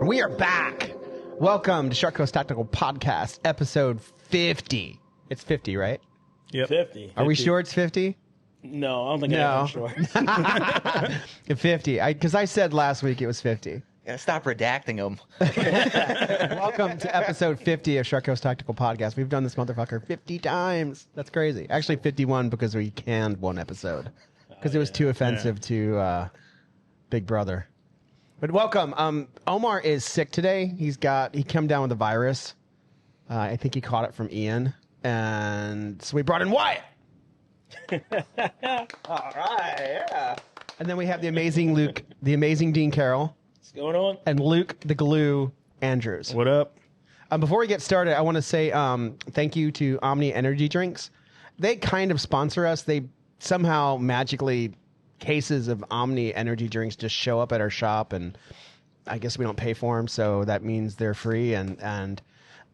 We are back. Welcome to Shark Coast Tactical Podcast, episode 50. It's 50, right? Yep. 50. Are we sure it's 50? No, I don't think I'm sure. 50. Because I said last week it was 50. Gotta stop redacting them. Welcome to episode 50 of Shark Coast Tactical Podcast. We've done this motherfucker 50 times. That's crazy. Actually, 51 because we canned one episode. Because it was too offensive to Big Brother. But welcome. Omer is sick today. He came down with a virus. I think he caught it from Ian. And so we brought in Wyatt. All right, yeah. And then we have the amazing Luke, the amazing Dean Carroll. What's going on? And Luke the Glue Andrews. What up? Before we get started, I want to say thank you to Omni Energy Drinks. They kind of sponsor us. They somehow magically, cases of Omni Energy Drinks just show up at our shop, and I guess we don't pay for them, so that means they're free. And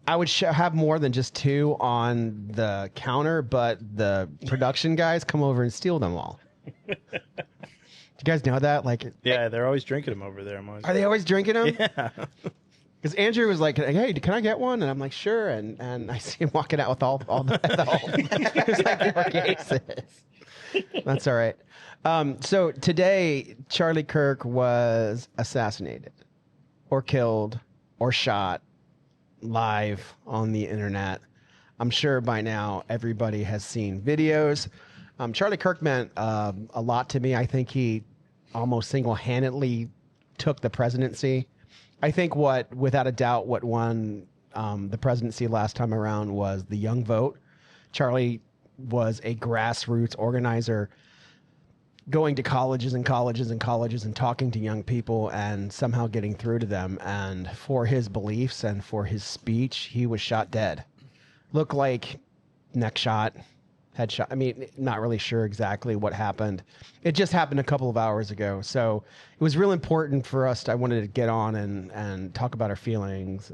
I would have more than just 2 on the counter, but the production guys come over and steal them all. Do you guys know that? Yeah, they're always drinking them over there. Are they always drinking them? Yeah. Because Andrew was like, "Hey, can I get one?" And I'm like, "Sure." And I see him walking out with all the it was like 4 cases. That's all right. So today, Charlie Kirk was assassinated, or killed, or shot live on the internet. I'm sure by now everybody has seen videos. Charlie Kirk meant a lot to me. I think he almost single-handedly took the presidency. I think without a doubt, what won the presidency last time around was the young vote. Charlie was a grassroots organizer, going to colleges and colleges and colleges and talking to young people and somehow getting through to them. And for his beliefs and for his speech, he was shot dead. Looked like neck shot, head shot. I mean, not really sure exactly what happened. It just happened a couple of hours ago. So it was real important for us. I wanted to get on and talk about our feelings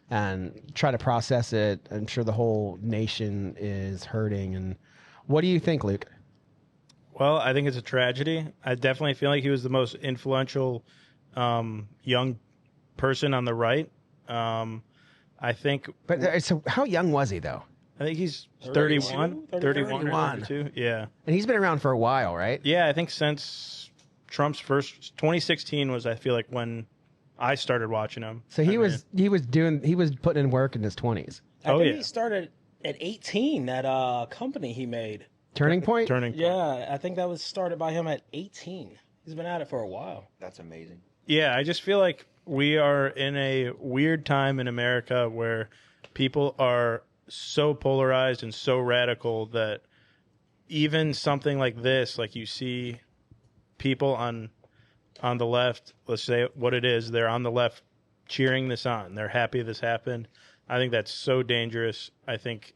and try to process it. I'm sure the whole nation is hurting. And what do you think, Luke? Well, I think it's a tragedy. I definitely feel like he was the most influential young person on the right. I think. But so how young was he, though? I think he's 31 or 32. Yeah. And he's been around for a while, right? Yeah, I think since Trump's first 2016 was, I feel like, when I started watching him. So he was putting in work in his 20s. I think he started at 18, that company he made. Turning Point? Turning Point. Yeah, I think that was started by him at 18. He's been at it for a while. That's amazing. Yeah, I just feel like we are in a weird time in America where people are so polarized and so radical that even something like this, like you see people on the left, let's say what it is, they're on the left cheering this on. They're happy this happened. I think that's so dangerous. I think...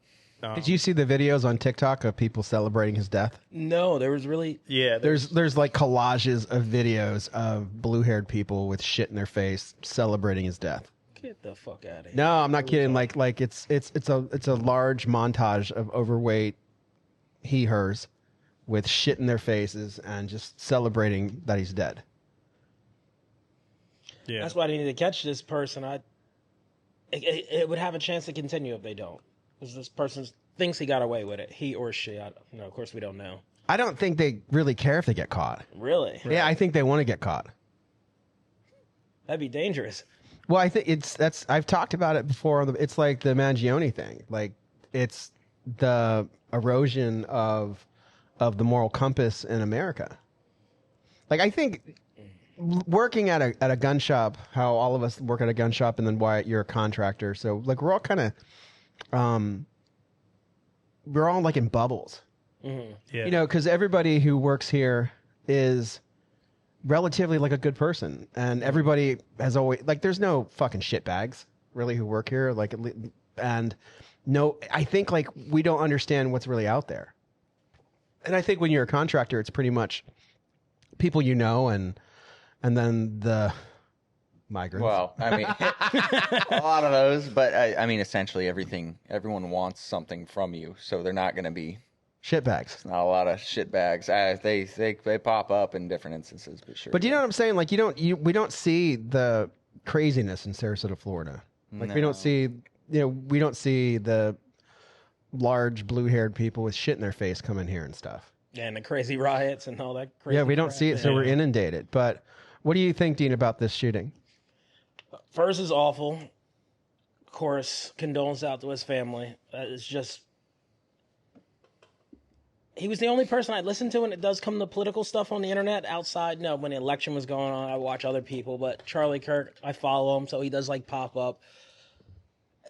Did you see the videos on TikTok of people celebrating his death? No, there was really... Yeah. There's like collages of videos of blue-haired people with shit in their face celebrating his death. Get the fuck out of here. No, I'm not kidding. Like it's a large montage of overweight he/hers with shit in their faces and just celebrating that he's dead. Yeah. That's why they need to catch this person. It would have a chance to continue if they don't. Because this person thinks he got away with it. He or she. Of course, we don't know. I don't think they really care if they get caught. Really? Yeah, I think they want to get caught. That'd be dangerous. Well, I think I've talked about it before. It's like the Mangione thing. Like, it's the erosion of the moral compass in America. Like, I think working at a gun shop, how all of us work at a gun shop, and then Wyatt, you're a contractor. So, like, we're all kind of, we're all like in bubbles. Mm-hmm. Yeah. You know, because everybody who works here is relatively like a good person, and everybody has always, like, there's no fucking shitbags really who work here, like, and no, I think, like, we don't understand what's really out there. And I think when you're a contractor, it's pretty much people you know, and then the migrants. Well, I mean, a lot of those, but I mean, essentially everyone wants something from you, so they're not going to be shitbags. Not a lot of shitbags. They pop up in different instances, but sure. But do you know what I'm saying? Like, we don't see the craziness in Sarasota, Florida. Like No. we don't see, we don't see the large blue-haired people with shit in their face come in here and stuff. Yeah, and the crazy riots and all that crazy Yeah, we don't crap. see it, so we're inundated. But what do you think, Dean, about this shooting? First is awful. Of course, condolences out to his family. It's just... He was the only person I listened to when it does come to political stuff on the internet. Outside, no, when the election was going on, I watch other people. But Charlie Kirk, I follow him, so he does like pop up.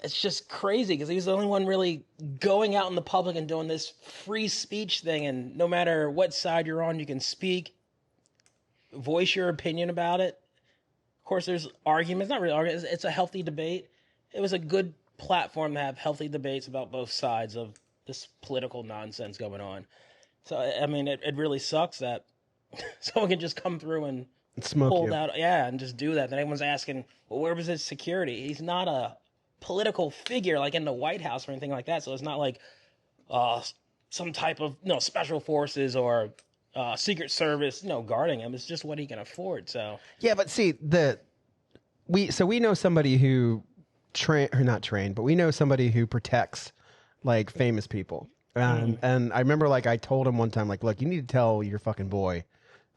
It's just crazy because he was the only one really going out in the public and doing this free speech thing. And no matter what side you're on, you can speak, voice your opinion about it. Of course, there's arguments, not really arguments. It's a healthy debate. It was a good platform to have healthy debates about both sides of this political nonsense going on. So, I mean, it really sucks that someone can just come through and Smoke pull you. out, and just do that. Then everyone's asking, well, where was his security? He's not a political figure like in the White House or anything like that. So it's not like some type of special forces or Secret Service guarding him. It's just what he can afford. So Yeah, but see, we know somebody who not trained, but we know somebody who protects like famous people. And I remember like I told him one time, like, look, you need to tell your fucking boy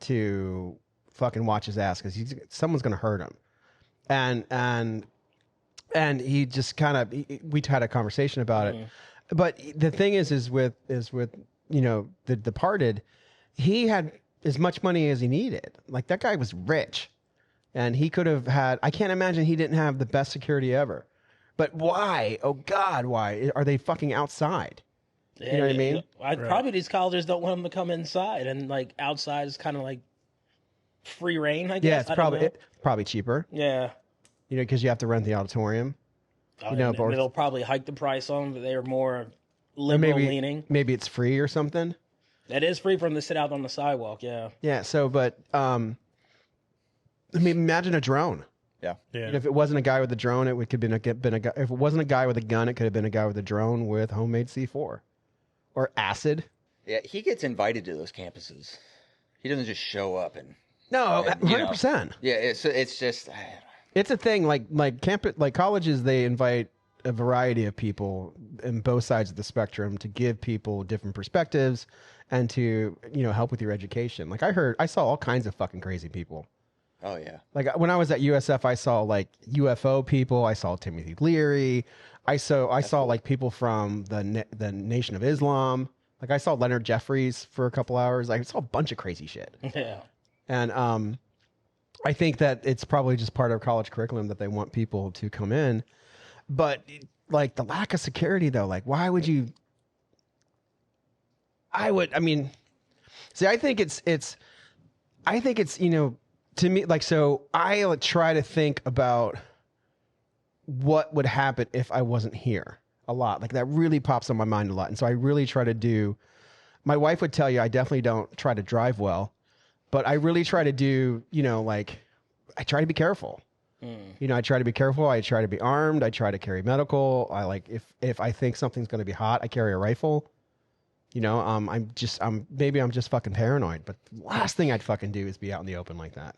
to fucking watch his ass because someone's gonna hurt him. And he just kind of we had a conversation about it. But the thing is with the Departed, he had as much money as he needed. Like that guy was rich, and he could have had. I can't imagine he didn't have the best security ever. But why? Oh God, why are they fucking outside? You know what I mean? Probably these colleges don't want him to come inside, and like outside is kind of like free reign. I guess. Yeah, it's probably cheaper. Yeah. Because you have to rent the auditorium. And they'll probably hike the price on them, but they're more liberal leaning. Maybe it's free or something. It is free for them to sit out on the sidewalk. Yeah. Yeah. So, but I mean, imagine a drone. Yeah. If it wasn't a guy with a drone, it could have been a guy. If it wasn't a guy with a gun, it could have been a guy with a drone with homemade C4 or acid. Yeah, he gets invited to those campuses. He doesn't just show up and 100%. Yeah, it's just It's a thing. Like colleges, they invite a variety of people in both sides of the spectrum to give people different perspectives and to help with your education. Like I saw all kinds of fucking crazy people. Oh yeah. Like when I was at USF, I saw like UFO people. I saw Timothy Leary. I saw like people from the Nation of Islam. Like I saw Leonard Jeffries for a couple hours. I saw a bunch of crazy shit. Yeah. And I think that it's probably just part of college curriculum that they want people to come in. But like the lack of security though, like why would you? I mean, see, I think it's to me, like, so I try to think about what would happen if I wasn't here a lot. Like that really pops on my mind a lot. And so I really try to do, my wife would tell you, I definitely don't try to drive well, but I really try to do, like I try to be careful. I try to be careful. I try to be armed. I try to carry medical. I like, if I think something's going to be hot, I carry a rifle. I'm just fucking paranoid, but the last thing I'd fucking do is be out in the open like that.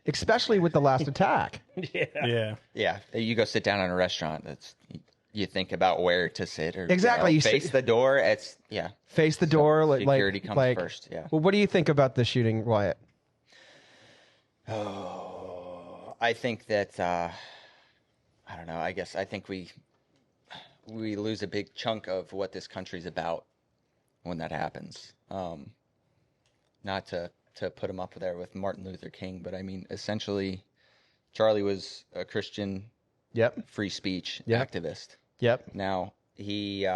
Especially with the last attack. Yeah. Yeah. You go sit down in a restaurant. You think about where to sit or exactly. You face the door. Face the door. Security comes first. Yeah. Well, what do you think about the shooting, Wyatt? Oh, I think that I don't know. I guess I think we lose a big chunk of what this country's about when that happens. Not to put him up there with Martin Luther King, but I mean, essentially, Charlie was a Christian, free speech activist. Yep. Now he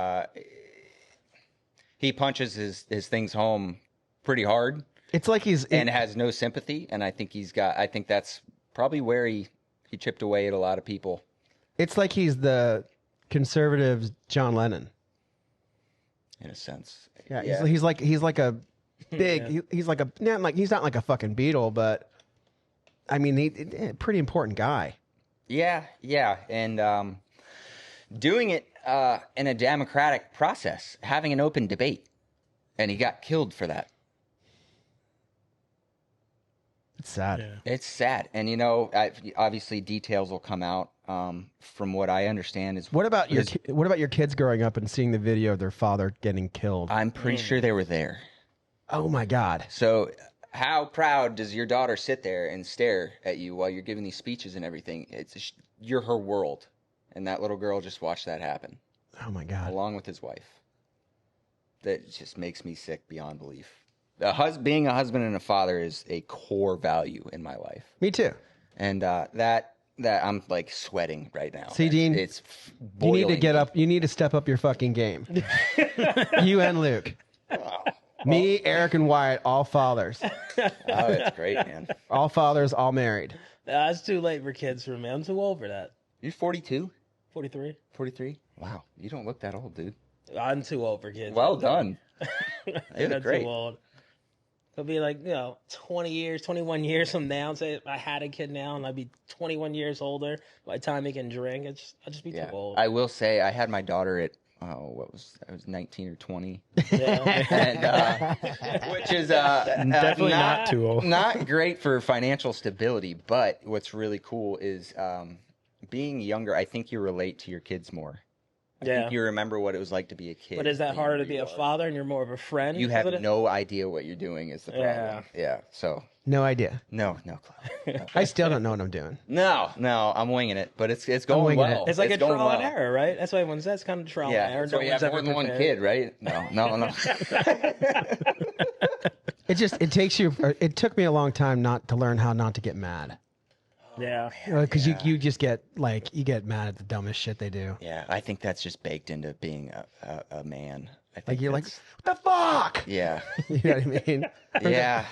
punches his things home pretty hard. It's like and has no sympathy, and I think that's probably where he chipped away at a lot of people. It's like he's the conservatives' John Lennon. In a sense. Yeah. He's like a big. He's like he's not like a fucking Beatle, but I mean, pretty important guy. Yeah, and doing it in a democratic process, having an open debate, and he got killed for that. It's sad. Yeah. It's sad, and obviously details will come out. From what I understand, is What about your kids growing up and seeing the video of their father getting killed? I'm pretty sure they were there. Oh my God! So, how proud does your daughter sit there and stare at you while you're giving these speeches and everything? You're her world, and that little girl just watched that happen. Oh my God! Along with his wife. That just makes me sick beyond belief. Being a husband and a father is a core value in my life. Me too. And that I'm like sweating right now. See, Dean, it's you need to boiling get me. up. You need to step up your fucking game. You and Luke. Me, Eric, and Wyatt, all fathers. Oh, it's great, man. All fathers, all married. It's too late for kids for me. I'm too old for that. You're 42? 43. 43? Wow, you don't look that old, dude. I'm too old for kids. Well done. I'm look great. too old. It'll be like, 20 years, 21 years from now. Say if I had a kid now and I'd be 21 years older by the time he can drink, I'd just be too old. I will say I had my daughter at I was 19 or 20. Yeah. And, which is Definitely not too old. Not great for financial stability, but what's really cool is being younger, I think you relate to your kids more. I think you remember what it was like to be a kid. But is that harder to be a father and you're more of a friend? You have no idea what you're doing is the problem. Yeah. So No idea. no clue. I still don't know what I'm doing. No, I'm winging it, but it's going winging well. It's like a going trial and well. error, right? That's what everyone says. It's kind of trial and error. That's why you have No more one's than ever one prepared. kid, right? No. It took me a long time not to learn how not to get mad. Yeah. Because you just get you get mad at the dumbest shit they do. Yeah, I think that's just baked into being a man. I think Like you're like, that's- what the fuck? yeah, You know what I mean? yeah.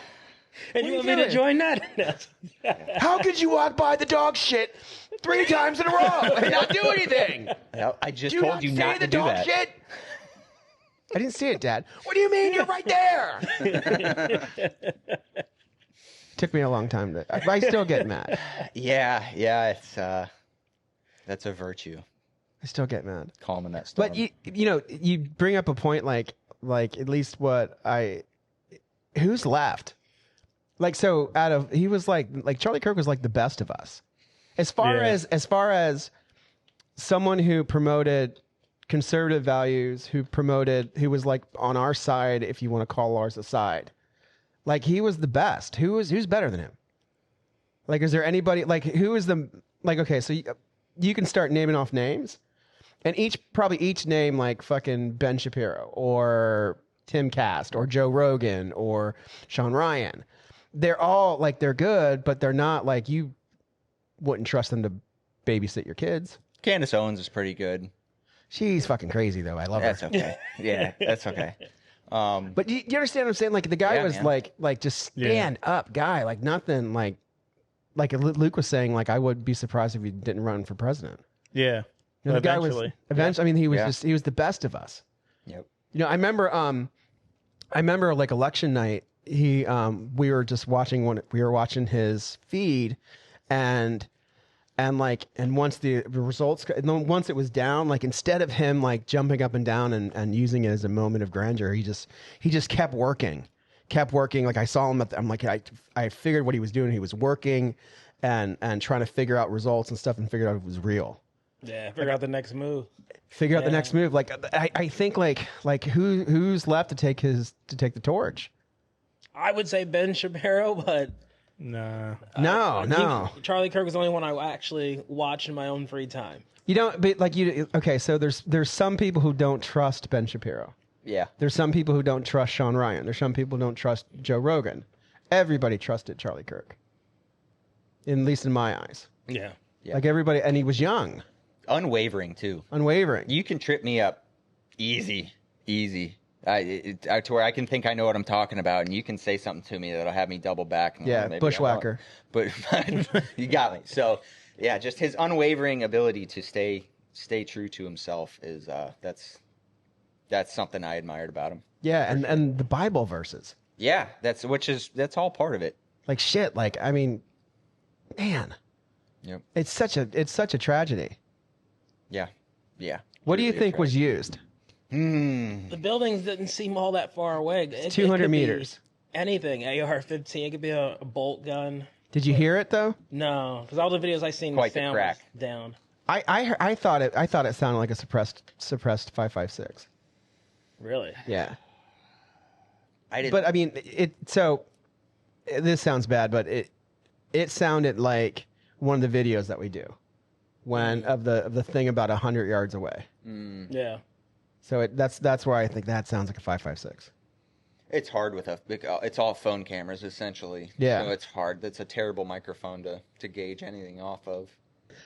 And you are want you me to doing? join that? How could you walk by the dog shit 3 times in a row and not do anything? I just Do you told you see not the to do dog that. shit? I didn't see it, Dad. What do you mean? You're right there. Took me a long time to. I still get mad. Yeah. It's that's a virtue, I still get mad. calming that storm. But you bring up a point like at least who's left? So he was like Charlie Kirk was like the best of us. As far as someone who promoted conservative values, who was like on our side, if you want to call ours a side. Like he was the best. Who's better than him? Like, is there anybody who is the okay? So you can start naming off names, and each name like fucking Ben Shapiro or Tim Cast or Joe Rogan or Sean Ryan. They're all they're good, but they're not you wouldn't trust them to babysit your kids. Candace Owens is pretty good. She's fucking crazy though. I love That's her. okay. Yeah, that's okay. But you understand what I'm saying? Like the guy was man. like just stand up guy, like nothing like Luke was saying, I would be surprised if he didn't run for president. Yeah. The guy was eventually. I mean, he was he was the best of us. Yep. I remember election night. We were just watching we were watching his feed, and once the results, once it was down, instead of him jumping up and down and using it as a moment of grandeur, he just kept working. I saw him I figured what he was doing. He was working and trying to figure out results and stuff and figured out it was real. Yeah, figure out the next move. Figure out the next move. I think who's left to take the torch? I would say Ben Shapiro, but Nah. No. Charlie Kirk was the only one I actually watched in my own free time. You don't, but okay, so there's some people who don't trust Ben Shapiro. Yeah. There's some people who don't trust Sean Ryan. There's some people who don't trust Joe Rogan. Everybody trusted Charlie Kirk. At least in my eyes. Yeah. Everybody, and he was young. Unwavering too. Unwavering. You can trip me up easy. To where I can think I know what I'm talking about, and you can say something to me that'll have me double back. And, Yeah, maybe bushwhacker. But you got me. So, yeah, just his unwavering ability to stay true to himself is that's something I admired about him. Yeah, and the Bible verses. Yeah, that's all part of it. I mean, man. Yep. It's such a tragedy. Yeah. What do you Really think was used? The buildings didn't seem all that far away. It 200 could be meters. anything. AR-15. It could be a bolt gun. Did you hear it though? No, because all the videos I seen, Quite the the sound crack. was down. I thought it sounded like a suppressed 5.56. Really? Yeah. I didn't. But I mean, so this sounds bad, but it sounded like one of the videos that we do when of the thing about 100 yards away. Yeah. So that's where I think that sounds like a 5.56. It's hard with it's all phone cameras essentially. Yeah. So it's hard. That's a terrible microphone to gauge anything off of.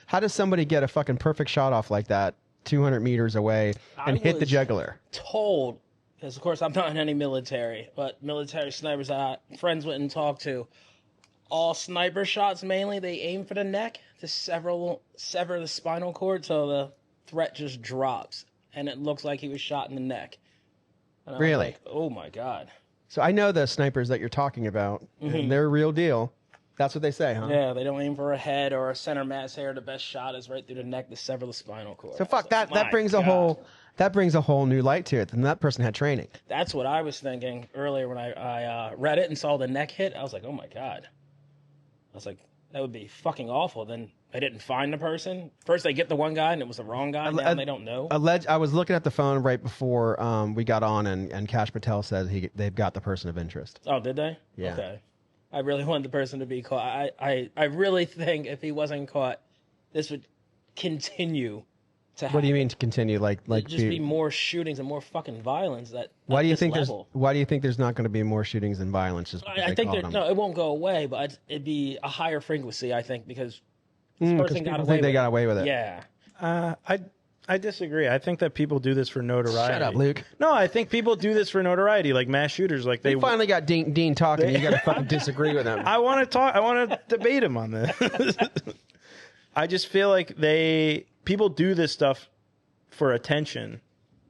How does somebody get a fucking perfect shot off like that 200 meters away and hit the was jugular? Told, because of course I'm not in any military, but military snipers that friends went and talked to, all sniper shots mainly, they aim for the neck to sever the spinal cord so the threat just drops. And it looks like he was shot in the neck. And I was Really? like, oh my God. So I know the snipers that you're talking about. And they're real deal. That's what they say, huh? Yeah, they don't aim for a head or a center mass hair. The best shot is right through the neck to sever the spinal cord. So fuck I was that. like, That brings my God. a whole new light to it. And that person had training. That's what I was thinking earlier when I read it and saw the neck hit. I was like, oh my God. I was like, that would be fucking awful. Then I didn't find the person. First they get the one guy and it was the wrong guy. Now they don't know. I was looking at the phone right before we got on, and Kash Patel said they've got the person of interest. Oh, did they? Yeah. Okay. I really wanted the person to be caught. I really think if he wasn't caught, this would continue to happen. What do you mean to continue? Like just be more shootings and more fucking violence. Why do you at this think level. Why do you think there's not going to be more shootings and violence? Just because I think caught them? no, it won't go away, but it'd be a higher frequency. I think because this Because person got people away. think they with got away with it. Yeah. I disagree. I think that people do this for notoriety. Shut up, Luke. No, I think people do this for notoriety, like mass shooters. Like they We finally got Dean talking. You got to fucking disagree with him. I want to talk. I want to debate him on this. I just feel like people do this stuff for attention.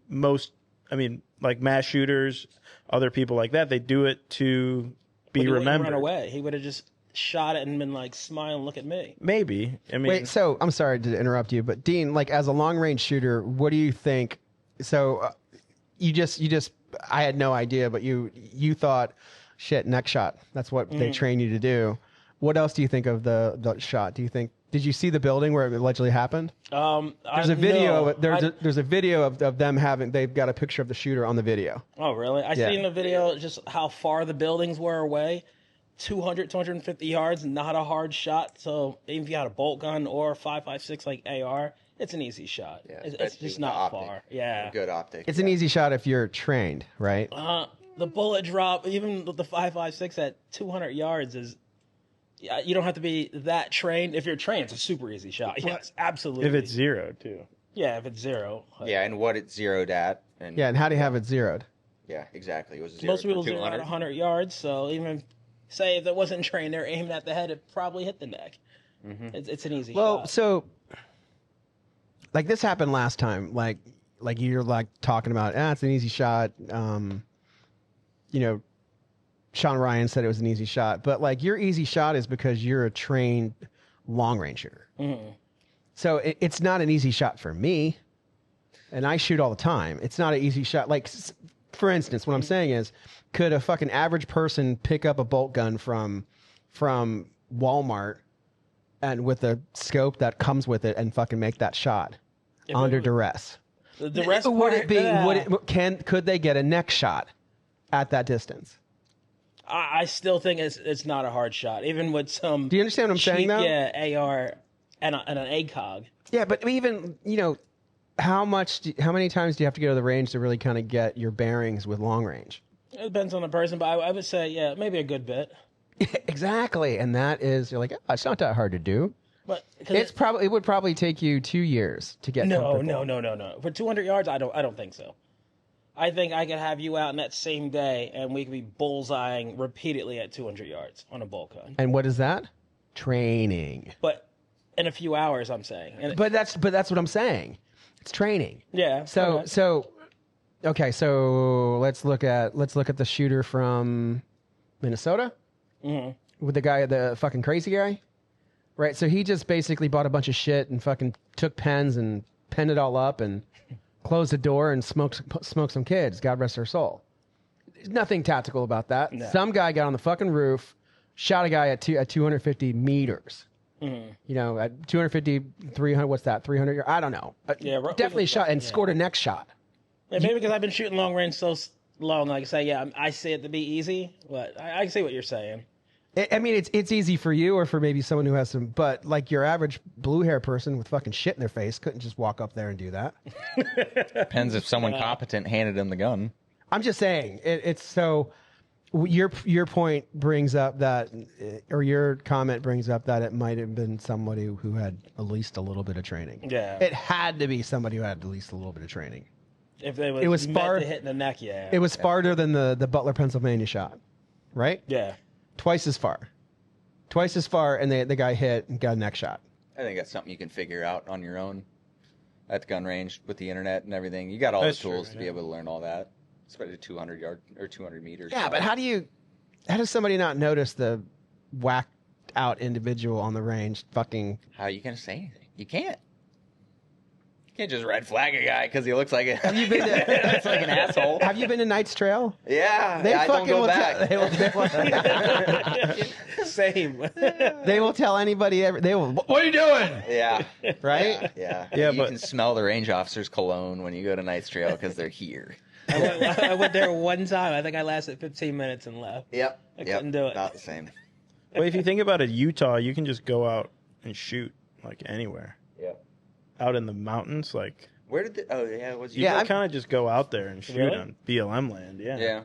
Like mass shooters, other people like that, they do it to be But he wouldn't remembered. Run away. He would have just shot it and been like, smile and look at me. Maybe. I mean, Wait, so I'm sorry to interrupt you, but Dean, like as a long range shooter, what do you think? So you just I had no idea, but you thought, shit, neck shot. That's what they train you to do. What else do you think of the shot? Did you see the building where it allegedly happened? There's a video. There's a video of them they've got a picture of the shooter on the video. Oh, really? I seen the video just how far the buildings were away. 200, 250 yards, not a hard shot. So even if you had a bolt gun or 5.56 like AR, it's an easy shot. Yeah, it's just not far. Yeah. Good optic. It's an easy shot if you're trained, right? The bullet drop, even the 5.56 at 200 yards is. Yeah, you don't have to be that trained. If you're trained, it's a super easy shot. Yes, absolutely. if it's zero too. Yeah, if it's zero. Yeah, and what it's zeroed at. And Yeah, and how do you have it zeroed? Yeah, exactly. It was zeroed Most people for zero at 200. 100 yards, so even say if it wasn't trained, they're aiming at the head, it probably hit the neck. It's an easy Well, shot. so like this happened last time. Like you're like talking about, it's an easy shot. Sean Ryan said it was an easy shot, but like your easy shot is because you're a trained long range shooter. So it's not an easy shot for me, and I shoot all the time. It's not an easy shot. Like for instance, what I'm saying is, could a fucking average person pick up a bolt gun from Walmart and with a scope that comes with it and fucking make that shot under duress? The duress Would part, it be? yeah. Could they get a neck shot at that distance? I still think it's not a hard shot, even with some. Do you understand what I'm saying, though? Yeah, AR and an ACOG. Yeah, but even how many times do you have to go to the range to really kind of get your bearings with long range? It depends on the person, but I would say, yeah, maybe a good bit. Exactly, and that is, you're like, it's not that hard to do. But It would probably take you 2 years to get. no. comfortable. For 200 yards, I don't think so. I think I could have you out in that same day, and we could be bullseyeing repeatedly at 200 yards on a bolt gun. And what is that? Training. But in a few hours, I'm saying. And But that's what I'm saying. It's training. yeah. So okay. So let's look at the shooter from Minnesota with the guy, the fucking crazy guy, right? So he just basically bought a bunch of shit and fucking took pens and penned it all up and closed the door and smoked some kids. God rest their soul. nothing tactical about that. No. Some guy got on the fucking roof, shot a guy at 250 meters. Mm-hmm. You know, at 250, 300, what's that, 300? I don't know. Yeah, definitely shot and scored a next shot. Yeah, maybe because I've been shooting long range so long, like I say, yeah, I see it to be easy, but I see what you're saying. I mean, it's easy for you or for maybe someone who has some, but like your average blue hair person with fucking shit in their face couldn't just walk up there and do that. Depends if someone competent handed him the gun. I'm just saying, it's so. Your point brings up that, or your comment brings up that it might have been somebody who had at least a little bit of training. Yeah. It had to be somebody who had at least a little bit of training. If it was meant to hit in the neck, yeah. It was farther than the Butler, Pennsylvania shot, right? Yeah. Twice as far, and the guy hit and got a neck shot. I think that's something you can figure out on your own at the gun range with the internet and everything. You got all the tools to be able to learn all that. Especially 200 yard or 200 meters. Yeah, but how does somebody not notice the whacked out individual on the range fucking... How are you going to say anything? You can't. You can't just red flag a guy because he looks like Have you been to... looks like an asshole. Have you been to Knight's Trail? Yeah. They I don't go back. Same. They will tell anybody... They will... What are you doing? Yeah. Right? Yeah. Yeah, you can smell the range officer's cologne when you go to Knight's Trail because they're here. I went there one time. I think I lasted 15 minutes and left. Yep. I couldn't do it. About the same. Well, if you think about it, Utah, you can just go out and shoot like anywhere. Yep. Out in the mountains, like Where did the... Oh, yeah. It was you can kind of just go out there and shoot Really? on BLM land. Yeah. Yeah.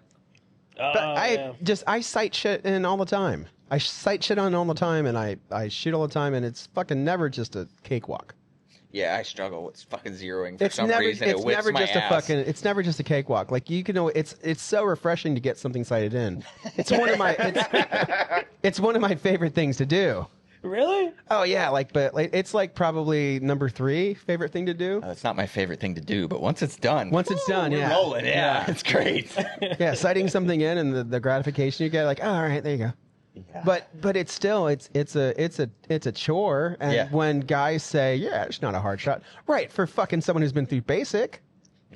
But I sight shit in all the time. I sight shit on all the time, and I shoot all the time, and it's fucking never just a cakewalk. Yeah, I struggle with fucking zeroing for some reason. It whips my ass. It's never just a cakewalk. Like you can know, it's so refreshing to get something sighted in. It's one of my it's one of my favorite things to do. Really? Oh yeah, it's like probably number 3 favorite thing to do. It's not my favorite thing to do, but once it's done, yeah, rolling. Yeah, it's great. Yeah, sighting something in and the gratification you get, like, oh, all right, there you go. Yeah. But it's still it's a chore, and when guys say, yeah, it's not a hard shot, right? For fucking someone who's been through basic,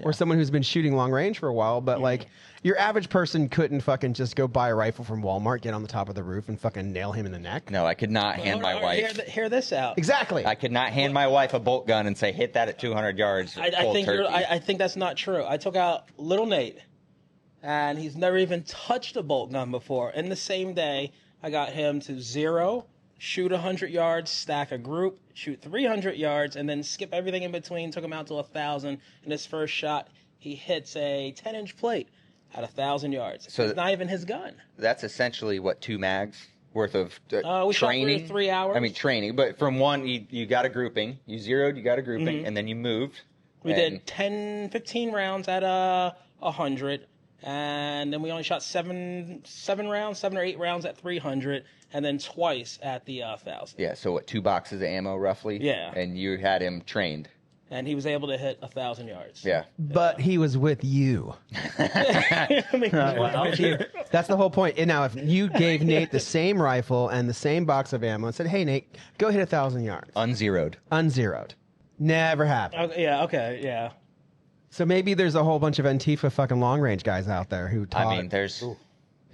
or someone who's been shooting long range for a while, but like your average person couldn't fucking just go buy a rifle from Walmart, get on the top of the roof, and fucking nail him in the neck. No, I could not hand my wife. Hear this out. Exactly. I could not hand my wife a bolt gun and say hit that at 200 yards. I think that's not true. I took out little Nate, and he's never even touched a bolt gun before. In the same day, I got him to 0, shoot 100 yards, stack a group, shoot 300 yards, and then skip everything in between. Took him out to 1,000. In his first shot, he hits a 10-inch plate at 1,000 yards. So it's not even his gun. That's essentially what 2 mags worth of we training. Shot for 3 hours. I mean training, but from one you got a grouping. You zeroed, you got a grouping, and then you moved. We did 10, 15 rounds at 100. And then we only shot 7 or 8 rounds at 300, and then twice at the 1,000. Yeah, so what, 2 boxes of ammo roughly? Yeah. And you had him trained. And he was able to hit 1,000 yards. Yeah. But he was with you. That's the whole point. And now, if you gave Nate the same rifle and the same box of ammo and said, hey, Nate, go hit 1,000 yards. Unzeroed. Never happened. Okay, yeah. So maybe there's a whole bunch of Antifa fucking long range guys out there who taught. I mean, there's a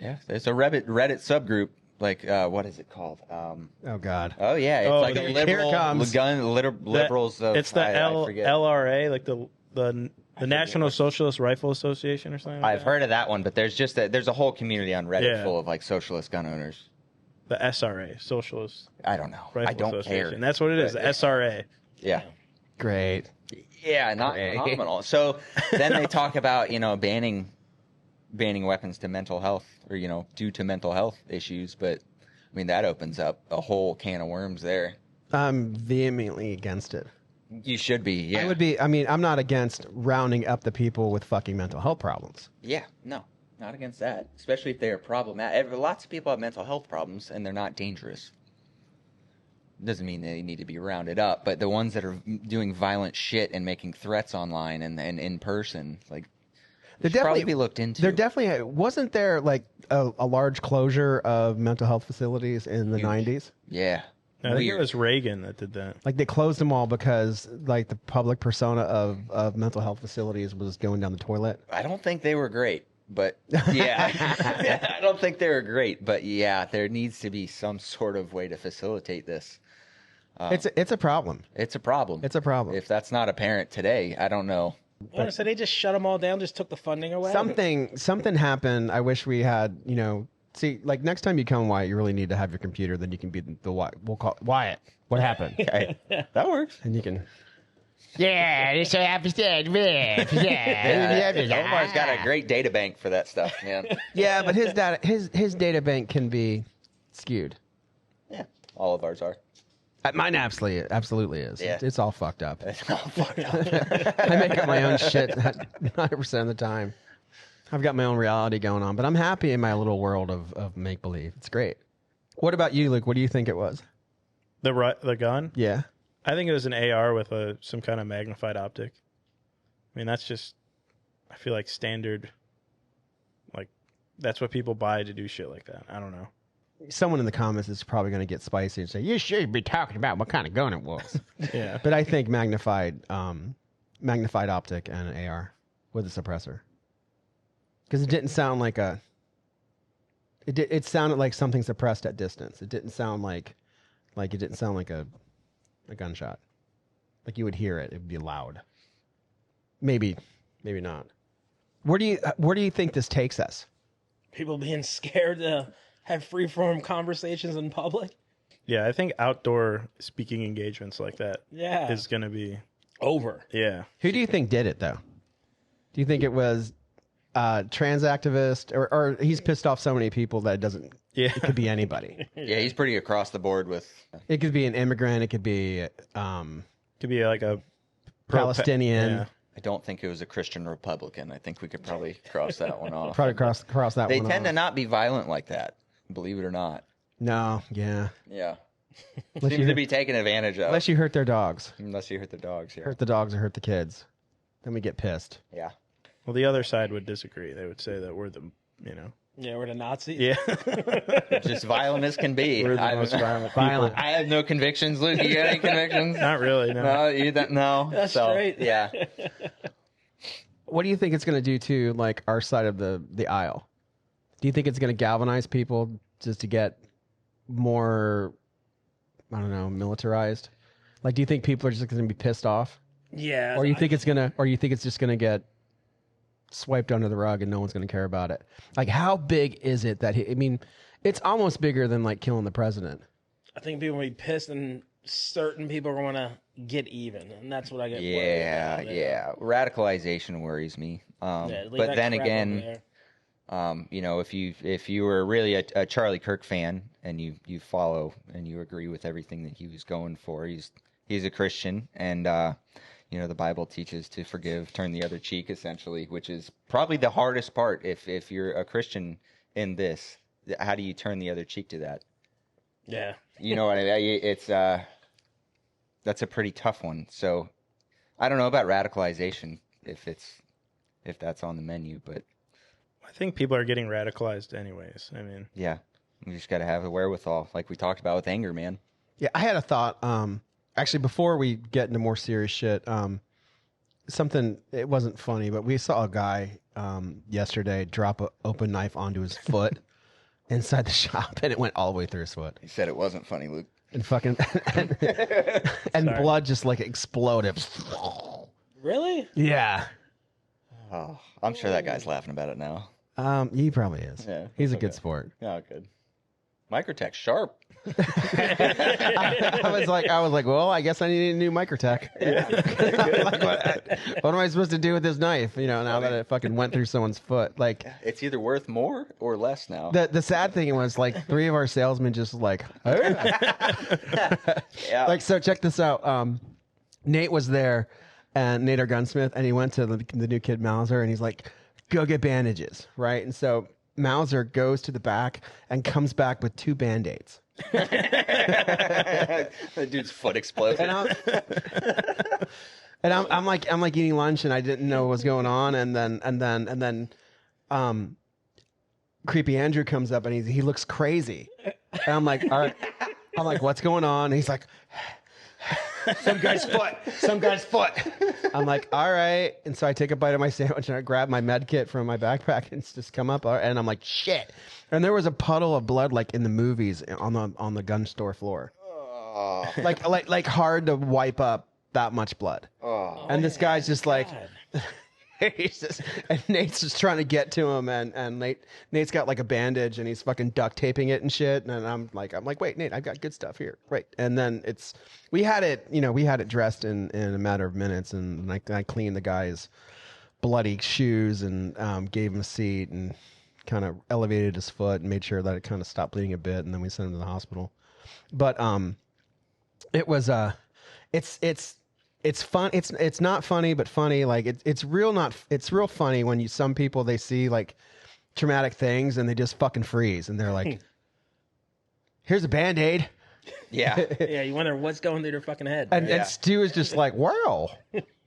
Reddit subgroup. Like, what is it called? Oh God. Oh yeah, it's like a liberals. It's the LRA, like the National Socialist Rifle Association or something. I've heard of that one, but there's a whole community on Reddit full of like socialist gun owners. The SRA, Socialist. I don't know. Rifle I don't care. And that's what it is. The SRA. Yeah. Great. Yeah, not phenomenal. So then they talk about, banning weapons to mental health or, due to mental health issues. But, I mean, that opens up a whole can of worms there. I'm vehemently against it. You should be, yeah. I would be. I mean, I'm not against rounding up the people with fucking mental health problems. Yeah, no, not against that. Especially if they're problematic. Lots of people have mental health problems and they're not dangerous. Doesn't mean they need to be rounded up, but the ones that are doing violent shit and making threats online and in person, like, should probably be looked into. There definitely wasn't there like a large closure of mental health facilities in the 90s. Yeah, I think it was Reagan that did that. Like they closed them all because like the public persona of mental health facilities was going down the toilet. I don't think they were great. But yeah, I don't think they're great. But yeah, there needs to be some sort of way to facilitate this. It's a problem. It's a problem. It's a problem. If that's not apparent today, I don't know. So they just shut them all down, just took the funding away. Something happened. I wish we had, see, like next time you come, Wyatt, you really need to have your computer. Then you can be the we'll call it Wyatt. What happened? Okay. That works. And you can. Yeah, this so happens to Omar's got a great data bank for that stuff, man. Yeah, but his data bank can be skewed. Yeah, all of ours are. Mine absolutely is. Yeah. It's all fucked up. It's all fucked up. I make up my own shit 90% of the time. I've got my own reality going on, but I'm happy in my little world of make believe. It's great. What about you, Luke? What do you think it was? The gun? Yeah. I think it was an AR with some kind of magnified optic. I mean, that's just, I feel like standard, like, that's what people buy to do shit like that. I don't know. Someone in the comments is probably going to get spicy and say, you should be talking about what kind of gun it was. Yeah. But I think magnified optic and an AR with a suppressor. Because it didn't sound like it sounded like something suppressed at distance. It didn't sound like a gunshot. Like you would hear it. It would be loud. Maybe not. Where do you think this takes us? People being scared to have free-form conversations in public. Yeah, I think outdoor speaking engagements like that Yeah. is going to be Over. Yeah. Who do you think did it though? Do you think it was trans activist or he's pissed off so many people that Yeah. it could be anybody. Yeah, he's pretty across the board with. It could be an immigrant. It could be Could be like a Palestinian. Yeah. I don't think it was a Christian Republican. I think we could probably cross that one off. Probably cross that They one tend off. to not be violent like that, believe it or not. No, yeah. Yeah. Unless Seems you, to be taken advantage of. unless you hurt their dogs. Unless you hurt the dogs. Yeah. Hurt the dogs or hurt the kids. Then we get pissed. Yeah. Well, the other side would disagree. They would say that we're Yeah, we're the Nazis. Yeah. Just violent as can be. We're the most violent people. Violent. I have no convictions. Luke, you got any convictions? Not really, no. No, no. That's so, straight. Yeah. What do you think it's going to do to like our side of the aisle? Do you think it's going to galvanize people just to get more, I don't know, militarized? Like, do you think people are just going to be pissed off, Yeah. or you think it's just going to get swiped under the rug and no one's going to care about it? Like, how big is it that I mean, it's almost bigger than like killing the president. I think people will be pissed and certain people are going to get even. And that's what I get worried Yeah, about. yeah. Radicalization worries me. Yeah, leave But that then crap again, over there. if you were really a Charlie Kirk fan and you follow and you agree with everything that he was going for, he's a Christian, and the Bible teaches to forgive, turn the other cheek, essentially, which is probably the hardest part. If you're a Christian in this, how do you turn the other cheek to that? Yeah. You know what I mean? It's that's a pretty tough one. So I don't know about radicalization if that's on the menu, but I think people are getting radicalized anyways. I mean, yeah, we just got to have a wherewithal, like we talked about with anger, man. Yeah, I had a thought. Actually, before we get into more serious shit, something, it wasn't funny, but we saw a guy yesterday drop an open knife onto his foot inside the shop, and it went all the way through his foot. He said it wasn't funny, Luke. And fucking, and blood just like exploded. Really? Yeah. Oh, I'm sure that guy's laughing about it now. He probably is. Yeah, He's a okay. good sport. Oh, good. Microtech sharp. I was like, well, I guess I need a new Microtech. Like, what am I supposed to do with this knife? Now that it fucking went through someone's foot. Like, It's either worth more or less now. the sad thing was, like, 3 of our salesmen just like, Yeah. like, so check this out. Nate was there, and Nate, our gunsmith, and he went to the new kid Mauser, and he's like, go get bandages, right? And so Mauser goes to the back and comes back with 2 Band-Aids. The dude's foot exploded. And I'm like eating lunch, and I didn't know what was going on, and then creepy Andrew comes up, and he looks crazy, and I'm like, all right, I'm like, what's going on? And he's like, Some guy's foot. Some guy's foot. I'm like, all right. And so I take a bite of my sandwich and I grab my med kit from my backpack and it's just come up. And I'm like, shit. And there was a puddle of blood like in the movies on the gun store floor. Oh. Like hard to wipe up that much blood. Oh. And this guy's just like... and Nate's just trying to get to him, and Nate's got like a bandage, and he's fucking duct taping it and shit. And I'm like, wait, Nate, I've got good stuff here, right? And then we had it dressed in a matter of minutes, and I cleaned the guy's bloody shoes and gave him a seat and kind of elevated his foot and made sure that it kind of stopped bleeding a bit, and then we sent him to the hospital. But it was It's fun. It's not funny, but funny. Like it's real funny when some people, they see like traumatic things and they just fucking freeze and they're like, here's a Band-Aid. Yeah. Yeah, you wonder what's going through their fucking head. And Stu is just like, wow,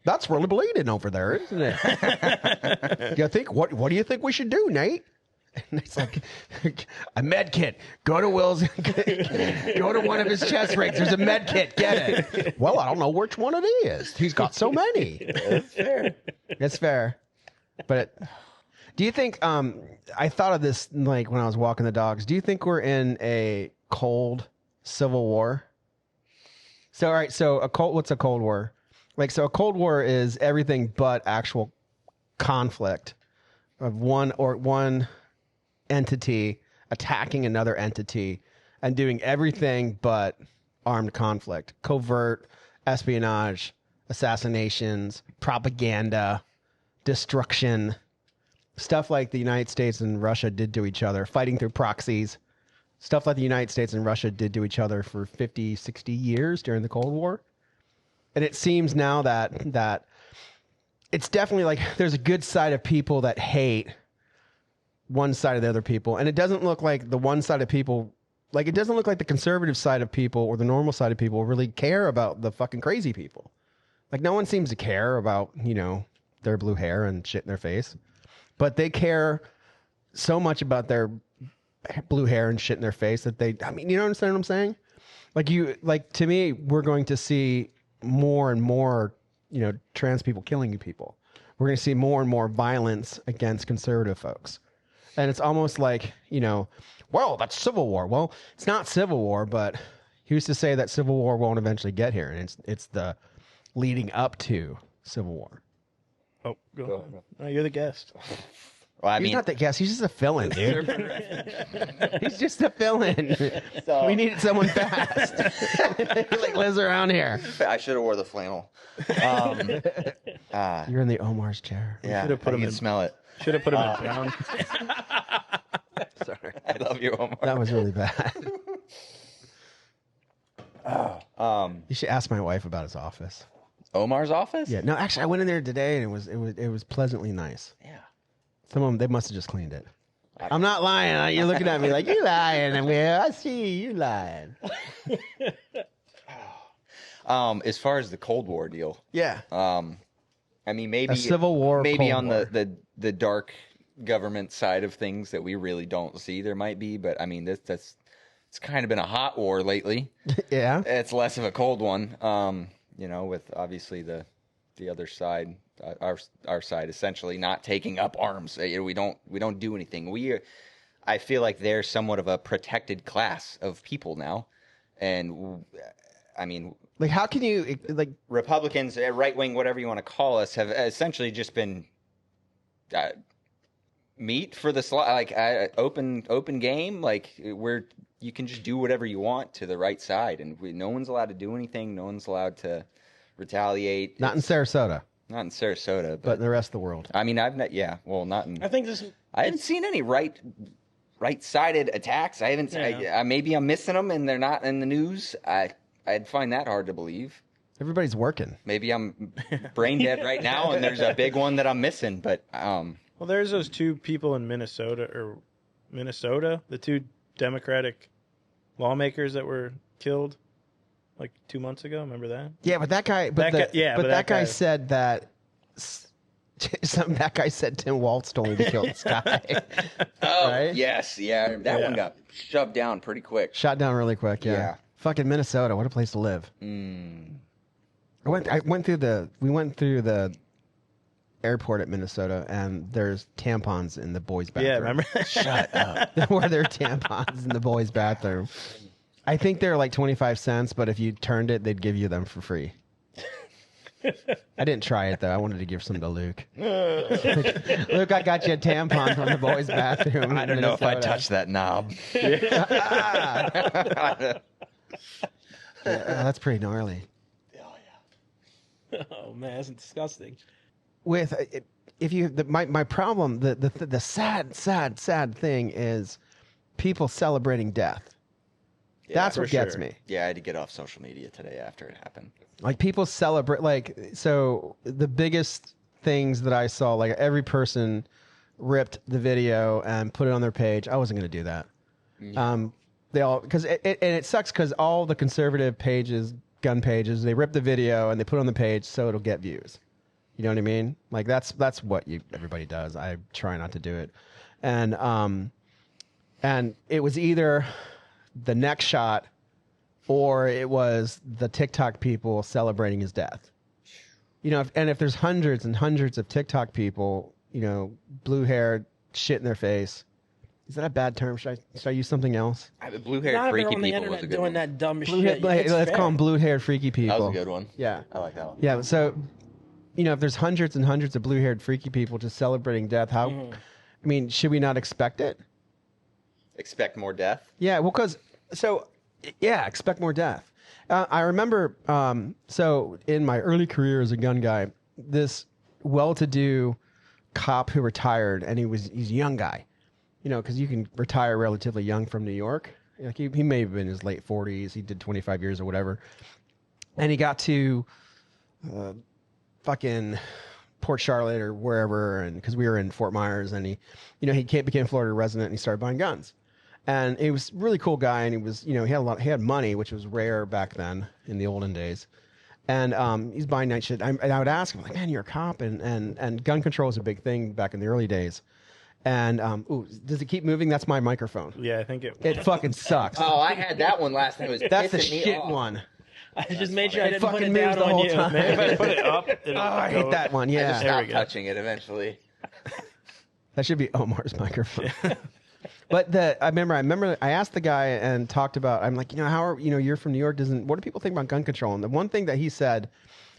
that's really bleeding over there, isn't it? What do you think we should do, Nate? And it's like, a med kit. Go to Will's. Go to one of his chest rigs. There's a med kit. Get it. Well, I don't know which one it is. He's got so many. That's fair. It's fair. But do you think, I thought of this like when I was walking the dogs. Do you think we're in a cold civil war? So, all right. So what's a Cold War? Like, so a Cold War is everything but actual conflict of one entity attacking another entity and doing everything but armed conflict, covert espionage, assassinations, propaganda, destruction, stuff like the United States and Russia did to each other, fighting through proxies, stuff like the United States and Russia did to each other for 50, 60 years during the Cold War. And it seems now that it's definitely like there's a good side of people that hate one side of the other people. And it doesn't look like the one side of people, like it doesn't look like the conservative side of people or the normal side of people really care about the fucking crazy people. Like no one seems to care about, their blue hair and shit in their face. But they care so much about their blue hair and shit in their face that you understand what I'm saying? Like to me, we're going to see more and more, trans people killing people. We're going to see more and more violence against conservative folks. And it's almost like, well, that's civil war. Well, it's not civil war, but who's to say that civil war won't eventually get here? And it's the leading up to civil war. Oh, go ahead. No, you're the guest. Well, He's not the guest. He's just a fill-in, dude. He's just a fill-in. So- we needed someone fast. He like lives around here. I should have wore the flannel. You're in the Omar's chair. Yeah, should've put I him can in. smell it. Should have put him in brown. Sorry. I love you, Omar. That was really bad. You should ask my wife about his office. Omar's office? Yeah. No, actually, I went in there today and it was pleasantly nice. Yeah. Some of them, they must have just cleaned it. I'm not lying. You're looking at me like, you lying. I see you lying. As far as the Cold War deal, Yeah. I mean, maybe A civil war, maybe Cold on War. the dark government side of things that we really don't see, there might be, but I mean, it's kind of been a hot war lately. Yeah. It's less of a cold one, with obviously the other side, our side essentially not taking up arms. We don't do anything. I feel like they're somewhat of a protected class of people now, and I mean, Like, how can you, like, Republicans, right wing, whatever you want to call us, have essentially just been meat for the open game. Like where you can just do whatever you want to the right side, and no one's allowed to do anything. No one's allowed to retaliate. not in Sarasota, Not in Sarasota, but in the rest of the world? I mean, I've not. Yeah, well, not in. I think this. I haven't seen any right-sided attacks. I haven't. Yeah. Maybe I'm missing them, and they're not in the news. I'd find that hard to believe. Everybody's working. Maybe I'm brain dead right now, and there's a big one that I'm missing. But Well, there's those two people in Minnesota, the two Democratic lawmakers that were killed like 2 months ago. Remember that? Yeah, but that guy, but that guy said that. That guy said Tim Waltz told me to kill this guy. Right? Yes, yeah, that one got shoved down pretty quick. Shot down really quick. Yeah. Yeah. Fucking Minnesota, what a place to live. I went through the airport at Minnesota, and there's tampons in the boys' bathroom. Yeah, remember? Shut up. Where there are tampons in the boys' bathroom. I think they're like 25 cents, but if you turned it, they'd give you them for free. I didn't try it though. I wanted to give some to Luke. Luke, I got you a tampon from the boys' bathroom. I don't know if I'd touch that knob. That's pretty gnarly. Oh man, that's disgusting. With if you my problem, the sad thing is people celebrating death. That's what gets me. Yeah, I had to get off social media today after it happened. Like people celebrate, so the biggest things that I saw, like every person ripped the video and put it on their page. I wasn't going to do that. Yeah. They all, because it sucks because all the conservative pages, gun pages, they rip the video and they put it on the page so it'll get views. You know what I mean? Like that's what everybody does. I try not to do it. And it was either the next shot or it was the TikTok people celebrating his death. You know, if there's hundreds and hundreds of TikTok people, you know, blue-haired, shit in their face, is that a bad term? Should I use something else? Blue-haired freaky on the people was a internet good doing one. that dumb shit. Let's call them blue-haired freaky people. That was a good one. Yeah. I like that one. Yeah, so, you know, if there's hundreds and hundreds of blue-haired freaky people just celebrating death, how, I mean, should we not expect it? Expect more death? Yeah, well, expect more death. I remember, so in my early career as a gun guy, this well-to-do cop who retired, and he's a young guy, you know, because you can retire relatively young from New York. Like he may have been in his late 40s. He did 25 years or whatever. And he got to fucking Port Charlotte or wherever, and because we were in Fort Myers, and he became a Florida resident, and he started buying guns. And he was a really cool guy, and he was, you know, he had money, which was rare back then in the olden days. And he's buying nice shit. And I would ask him, like, man, you're a cop, and gun control was a big thing back in the early days. And does it keep moving? That's my microphone. Yeah, I think it fucking sucks. Oh, I had that one last time. It was That's the pissing me shit off. one. I just made sure I didn't put fucking it moves down the on whole you. time. Maybe if I put it up, it'll I hate that one. I Yeah, just stopped touching it eventually. that should be Omar's microphone. But I remember I asked the guy and talked about, I'm like, you know, you're from New York, what do people think about gun control? And the one thing that he said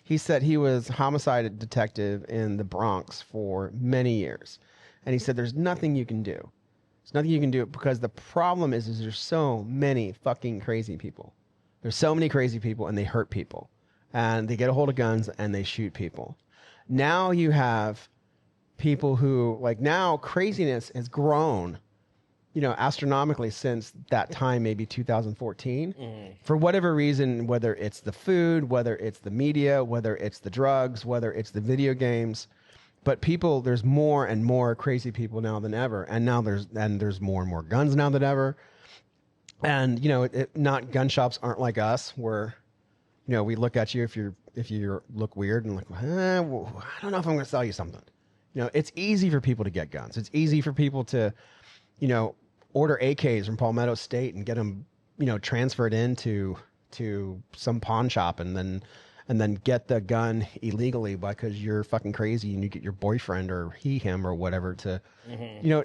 he was homicide detective in the Bronx for many years. And he said, there's nothing you can do. There's nothing you can do because the problem is there's so many fucking crazy people. There's so many crazy people, and they hurt people. And they get a hold of guns and they shoot people. Now you have people who, like, now craziness has grown, you know, astronomically since that time, maybe 2014. For whatever reason, whether it's the food, whether it's the media, whether it's the drugs, whether it's the video games. But there's more and more crazy people now than ever. And now there's more and more guns now than ever. And, you know, not gun shops aren't like us where, you know, we look at you if you look weird and like, I don't know if I'm going to sell you something. You know, it's easy for people to get guns. It's easy for people to, you know, order AKs from Palmetto State and get them, you know, transferred into some pawn shop and then get the gun illegally because you're fucking crazy and you get your boyfriend or him or whatever to, you know,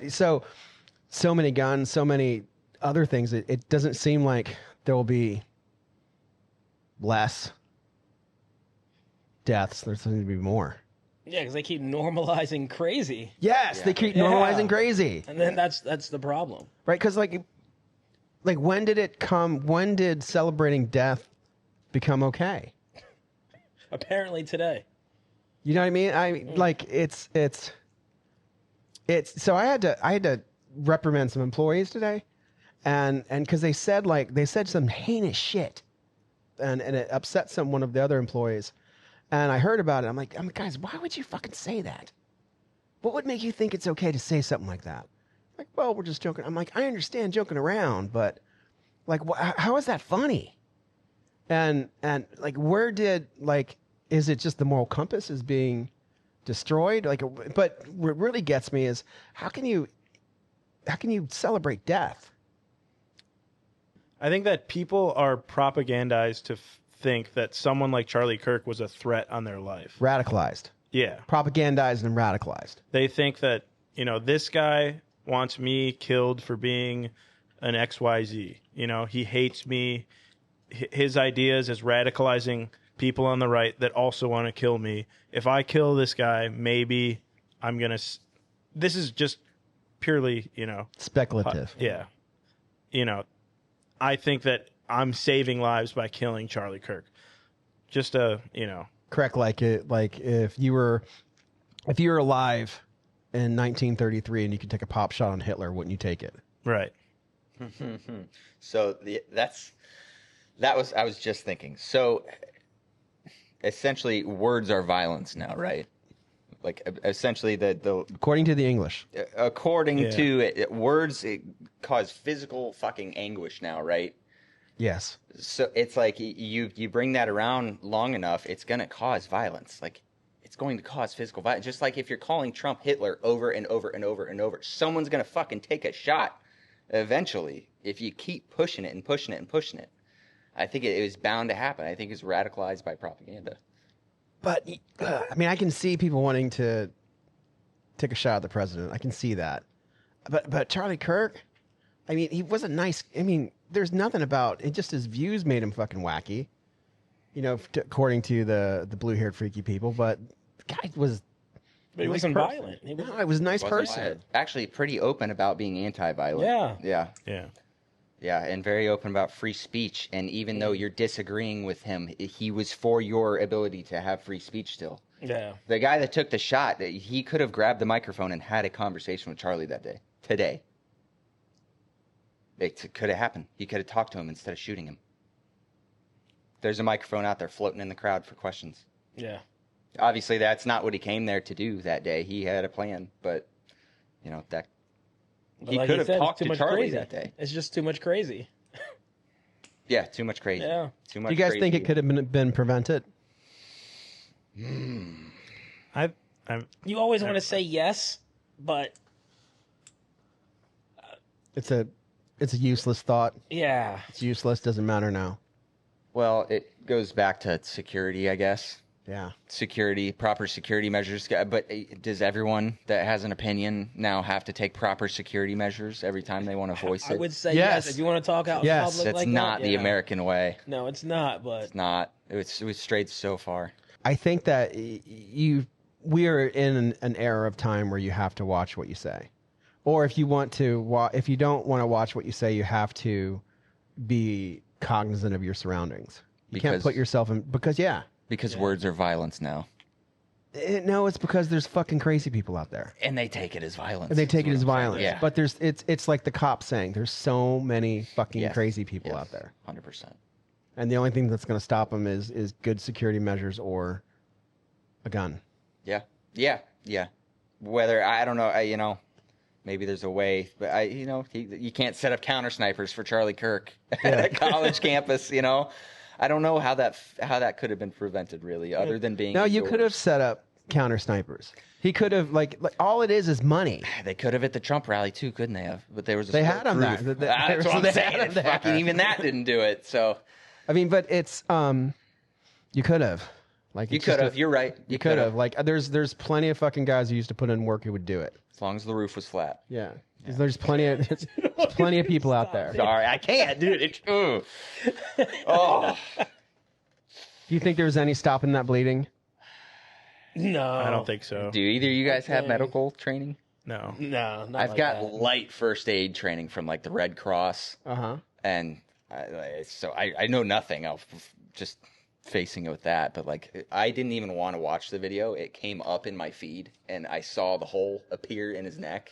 so many guns, so many other things. It doesn't seem like there will be less deaths. There's going to be more. Yeah, because they keep normalizing crazy. Yes, they keep normalizing crazy. And then that's the problem. Right, because like when did celebrating death become okay? Apparently today. You know what I mean? It's so I had to reprimand some employees today, and because they said some heinous shit, and it upset one of the other employees. And I heard about it. I'm like, guys, why would you fucking say that? What would make you think it's okay to say something like that? Like, well, we're just joking. I'm like, I understand joking around, but like, how is that funny? And like, is it just the moral compass is being destroyed? Like, but what really gets me is how can you celebrate death? I think that people are propagandized to think that someone like Charlie Kirk was a threat on their life. Radicalized. Yeah. Propagandized and radicalized. They think that, this guy wants me killed for being an XYZ. He hates me. His ideas is radicalizing people on the right that also want to kill me. If I kill this guy, maybe I'm going to... This is just purely, speculative. Yeah. I think that I'm saving lives by killing Charlie Kirk. Just correct. Like if you were alive in 1933 and you could take a pop shot on Hitler, wouldn't you take it? Right. So I was just thinking. So essentially, words are violence now, right? Like essentially the according to the English, according to it, words cause physical fucking anguish now, right? Yes. So it's like you bring that around long enough, it's gonna cause violence. Like it's going to cause physical violence. Just like if you're calling Trump Hitler over and over and over and over, someone's gonna fucking take a shot eventually if you keep pushing it and pushing it and pushing it. I think it was bound to happen. I think it's radicalized by propaganda. But I can see people wanting to take a shot at the president. I can see that. But Charlie Kirk, he wasn't nice. There's nothing about it. Just his views made him fucking wacky. According to the blue-haired freaky people. But the guy was. But he wasn't violent. He was a nice person. Actually, pretty open about being anti-violent. Yeah. Yeah, and very open about free speech. And even though you're disagreeing with him, he was for your ability to have free speech still. Yeah. The guy that took the shot, he could have grabbed the microphone and had a conversation with Charlie that day. Today. It could have happened. He could have talked to him instead of shooting him. There's a microphone out there floating in the crowd for questions. Yeah. Obviously, that's not what he came there to do that day. He had a plan, but, that... He could have talked to Charlie that day. It's just too much crazy. Yeah, too much crazy. Yeah. Too much. Do you guys crazy. think it could have been prevented? You always want to say yes, but it's a useless thought. Yeah, it's useless. Doesn't matter now. Well, it goes back to security, I guess. Yeah. Proper security measures. But does everyone that has an opinion now have to take proper security measures every time they want to voice it? I would say yes. If you want to talk out in public that's like not that, the American way. No, it's not. But it's not. It was strayed so far. I think that we are in an era of time where you have to watch what you say, or if you don't want to watch what you say, you have to be cognizant of your surroundings. You can't put yourself in because words are violence now. No, it's because there's fucking crazy people out there, and they take it as violence. Yeah. But it's like the cops saying there's so many fucking crazy people out there. 100%. And the only thing that's going to stop them is good security measures or a gun. Yeah. Whether I don't know, maybe there's a way, but you can't set up counter snipers for Charlie Kirk at a college campus. I don't know how that could have been prevented, really, other than being. No, you could have set up counter snipers. He could have like all it is money. They could have at the Trump rally too, couldn't they have? But there was they had them there. That's what I'm saying. Fucking even that didn't do it. So, but it's you could have. Like you could have. You're right. You could have. Like there's plenty of fucking guys who used to put in work who would do it as long as the roof was flat. Yeah. There's plenty of people out there. Sorry, I can't, dude. Oh. Do you think there was any stopping that bleeding? No, I don't think so. Do either of you guys have medical training? No. Not I've got light first aid training from like the Red Cross. And I know nothing. I'll just facing it with that, but like I didn't even want to watch the video. It came up in my feed, and I saw the hole appear in his neck.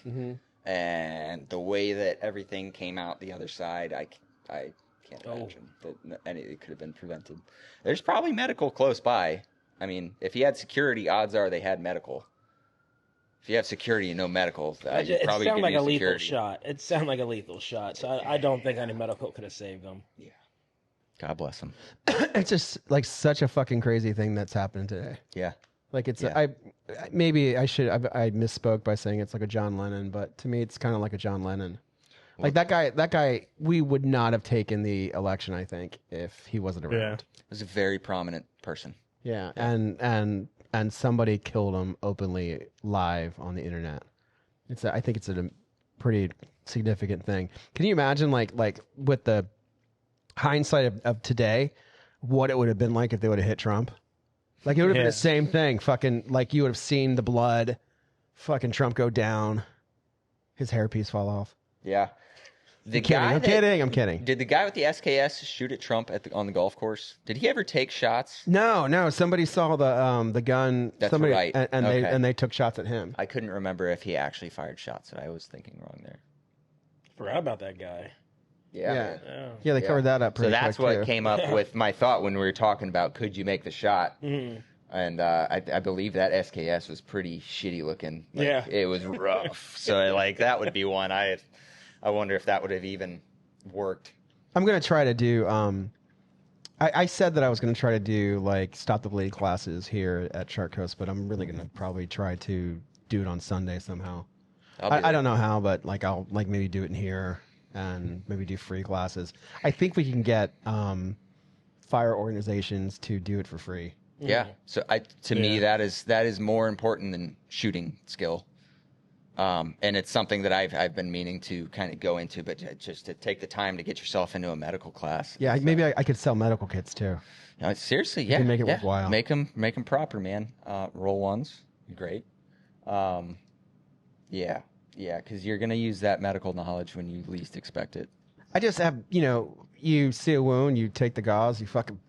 And the way that everything came out the other side, I can't imagine that it could have been prevented. There's probably medical close by. I mean, if he had security, odds are they had medical. If you have security and no medical, you probably could use security. It sounded like a lethal shot. So I don't think any medical could have saved him. Yeah. God bless him. It's just like such a fucking crazy thing that's happening today. Yeah. Like it's I misspoke by saying it's like a John Lennon, but to me it's kind of like a John Lennon. Like that guy, we would not have taken the election, I think, if he wasn't around. Yeah. He was a very prominent person. Yeah, and somebody killed him openly live on the internet. I think it's a pretty significant thing. Can you imagine, like with the hindsight of today, what it would have been like if they would have hit Trump? Like it would have been the same thing. Fucking like you would have seen the blood, fucking Trump go down, his hairpiece fall off. Yeah. I'm kidding. Did the guy with the SKS shoot at Trump on the golf course? Did he ever take shots? No. Somebody saw the gun. That's right. And they took shots at him. I couldn't remember if he actually fired shots. I was thinking wrong there. Forgot about that guy. Yeah. They covered that up pretty So that's quick, what too. came up with my thought when we were talking about could you make the shot? Mm-hmm. And I believe that SKS was pretty shitty looking. Like, Yeah. It was rough. So like that would be one. I wonder if that would have even worked. I'm going to try to do, I said that I was going to try to do like Stop the Bleed classes here at Shark Coast, but I'm really going to probably try to do it on Sunday somehow. I don't know how, but like I'll like maybe do it in here and maybe do free classes. I think we can get fire organizations to do it for free. Yeah. So to me, that is more important than shooting skill. And it's something that I've been meaning to kind of go into, but just to take the time to get yourself into a medical class. Yeah, maybe I could sell medical kits too. No, seriously, yeah. can make it worthwhile. Make them proper, man. Roll ones, great. Yeah, because you're gonna use that medical knowledge when you least expect it. I just have, you see a wound, you take the gauze, you fucking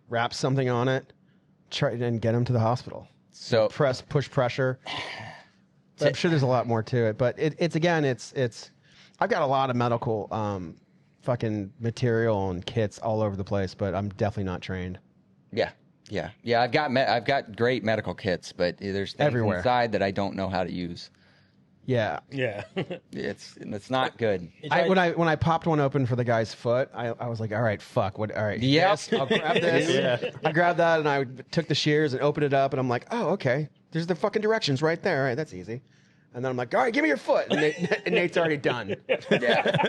wrap something on it, try and get them to the hospital. So Push pressure. But I'm sure there's a lot more to it, but it's I've got a lot of medical fucking material and kits all over the place, but I'm definitely not trained. Yeah. I've got great medical kits, but there's things Everywhere. inside that I don't know how to use. Yeah. It's not good. When I popped one open for the guy's foot, I was like, all right, fuck, what? All right, Yep. yes, I'll grab this. Yeah. I grabbed that and I took the shears and opened it up, and I'm like, oh, okay, there's the fucking directions right there. All right, that's easy. And then I'm like, all right, give me your foot. And Nate's already done. Yeah.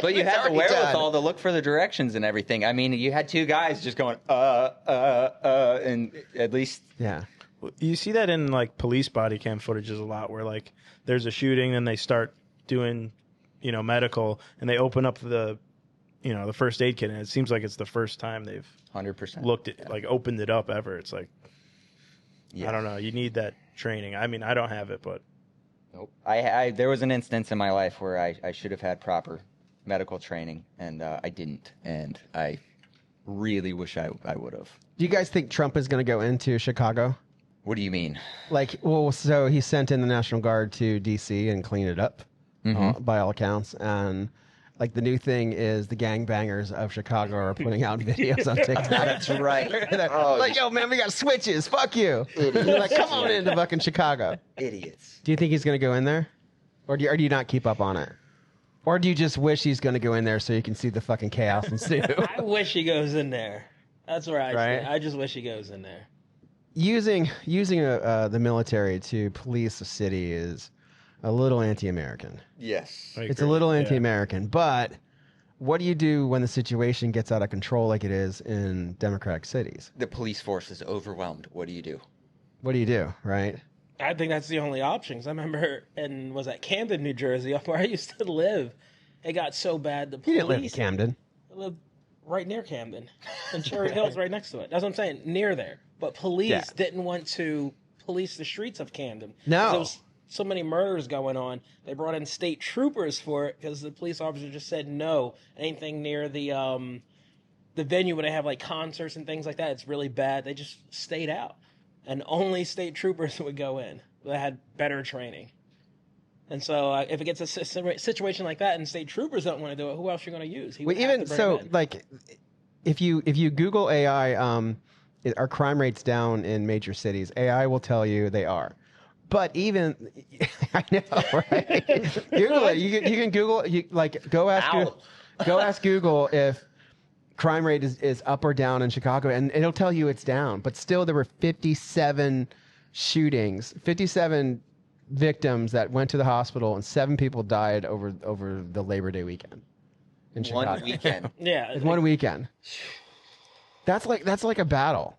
But you had the already wherewithal to look for the directions and everything. I mean, you had two guys just going, and at least. Yeah. You see that in like police body cam footages a lot, where like there's a shooting, and they start doing, medical, and they open up the first aid kit, and it seems like it's the first time they've 100% looked at like opened it up ever. It's like, Yeah. I don't know. You need that training. I mean, I don't have it, but Nope. There was an instance in my life where I should have had proper medical training, and I didn't, and I really wish I would have. Do you guys think Trump is going to go into Chicago? What do you mean? So he sent in the National Guard to D.C. and cleaned it up, by all accounts. And like the new thing is the gangbangers of Chicago are putting out videos on TikTok. That's right. Like, yo, man, we got switches. Fuck you. You're like, come on into fucking Chicago. Idiots. Do you think he's going to go in there? Or do you not keep up on it? Or do you just wish he's going to go in there so you can see the fucking chaos ensue? I wish he goes in there. That's where I Right? stand. I just wish he goes in there. Using the military to police a city is a little anti-American. Yes. It's a little anti-American, but what do you do when the situation gets out of control like it is in democratic cities? The police force is overwhelmed. What do you do? What do you do, right? I think that's the only option. 'Cause I remember was at Camden, New Jersey, where I used to live. It got so bad. The You police. didn't live in Camden. I lived right near Camden, and Cherry Hill's right next to it. That's what I'm saying, near there. But police didn't want to police the streets of Camden. No. There was so many murders going on. They brought in state troopers for it because the police officer just said no. Anything near the venue where they have like concerts and things like that, it's really bad. They just stayed out, and only state troopers would go in. They had better training. And so, if it gets a situation like that, and state troopers don't want to do it, who else are you going to use? If you Google AI, are crime rates down in major cities? AI will tell you they are. But even I know, right? Google it. You can Google. Go ask Google if crime rate is up or down in Chicago, and it'll tell you it's down. But still, there were 57 shootings, 57 victims that went to the hospital, and 7 people died over the Labor Day weekend in Chicago. One weekend. Yeah. It's one weekend. That's like a battle.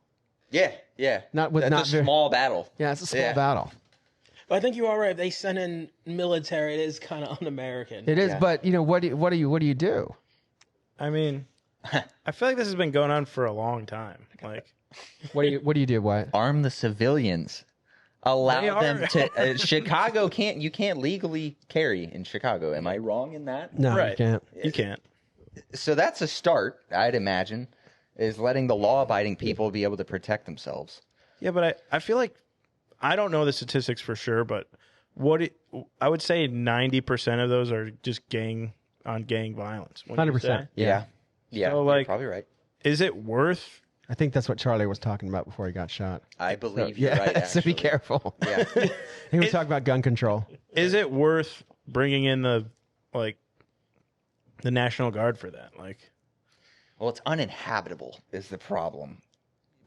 Yeah. That's a small battle. Yeah, it's a small battle. But I think you are right. If they send in military, it is kind of un-American. It is, but what do you do? I mean, I feel like this has been going on for a long time. Like, what do you do? What? Arm the civilians. Allow them to. Chicago you can't legally carry in Chicago. Am I wrong in that? No, right. you can't. You can't. So that's a start, I'd imagine, is letting the law-abiding people be able to protect themselves. Yeah, but I feel like I don't know the statistics for sure, but I would say 90% of those are just gang violence. 100%. Yeah, So, you're like, probably right. Is it worth? I think that's what Charlie was talking about before he got shot. I believe you're right, So be actually. careful. Yeah. He was talking about gun control. Is it worth bringing in the National Guard for that? Like, Well, it's uninhabitable is the problem.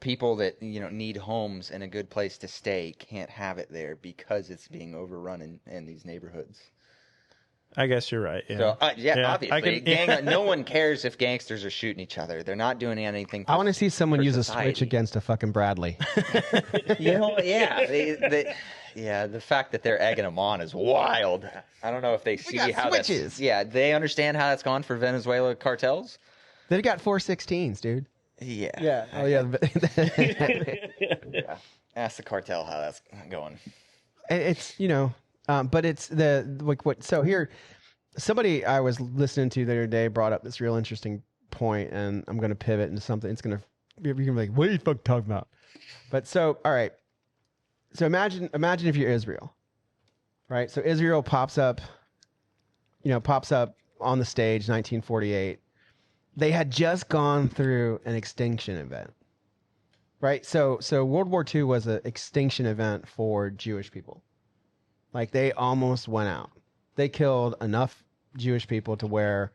People that need homes and a good place to stay can't have it there because it's being overrun in these neighborhoods. I guess you're right. Yeah. So obviously, I no one cares if gangsters are shooting each other. They're not doing anything. I want to see someone use society. a switch against a fucking Bradley. The fact that they're egging them on is wild. I don't know if they see got how switches. they understand how that's gone for Venezuela cartels. They've got 416s, dude. Yeah. Oh yeah. Ask the cartel how that's going. It's but it's what. So here, somebody I was listening to the other day brought up this real interesting point, and I'm going to pivot into something. It's going to you're going to be like, what are you fucking talking about? But so all right. So imagine if you're Israel, right? So Israel pops up on the stage, 1948. They had just gone through an extinction event, right? So World War II was an extinction event for Jewish people. Like, they almost went out. They killed enough Jewish people to where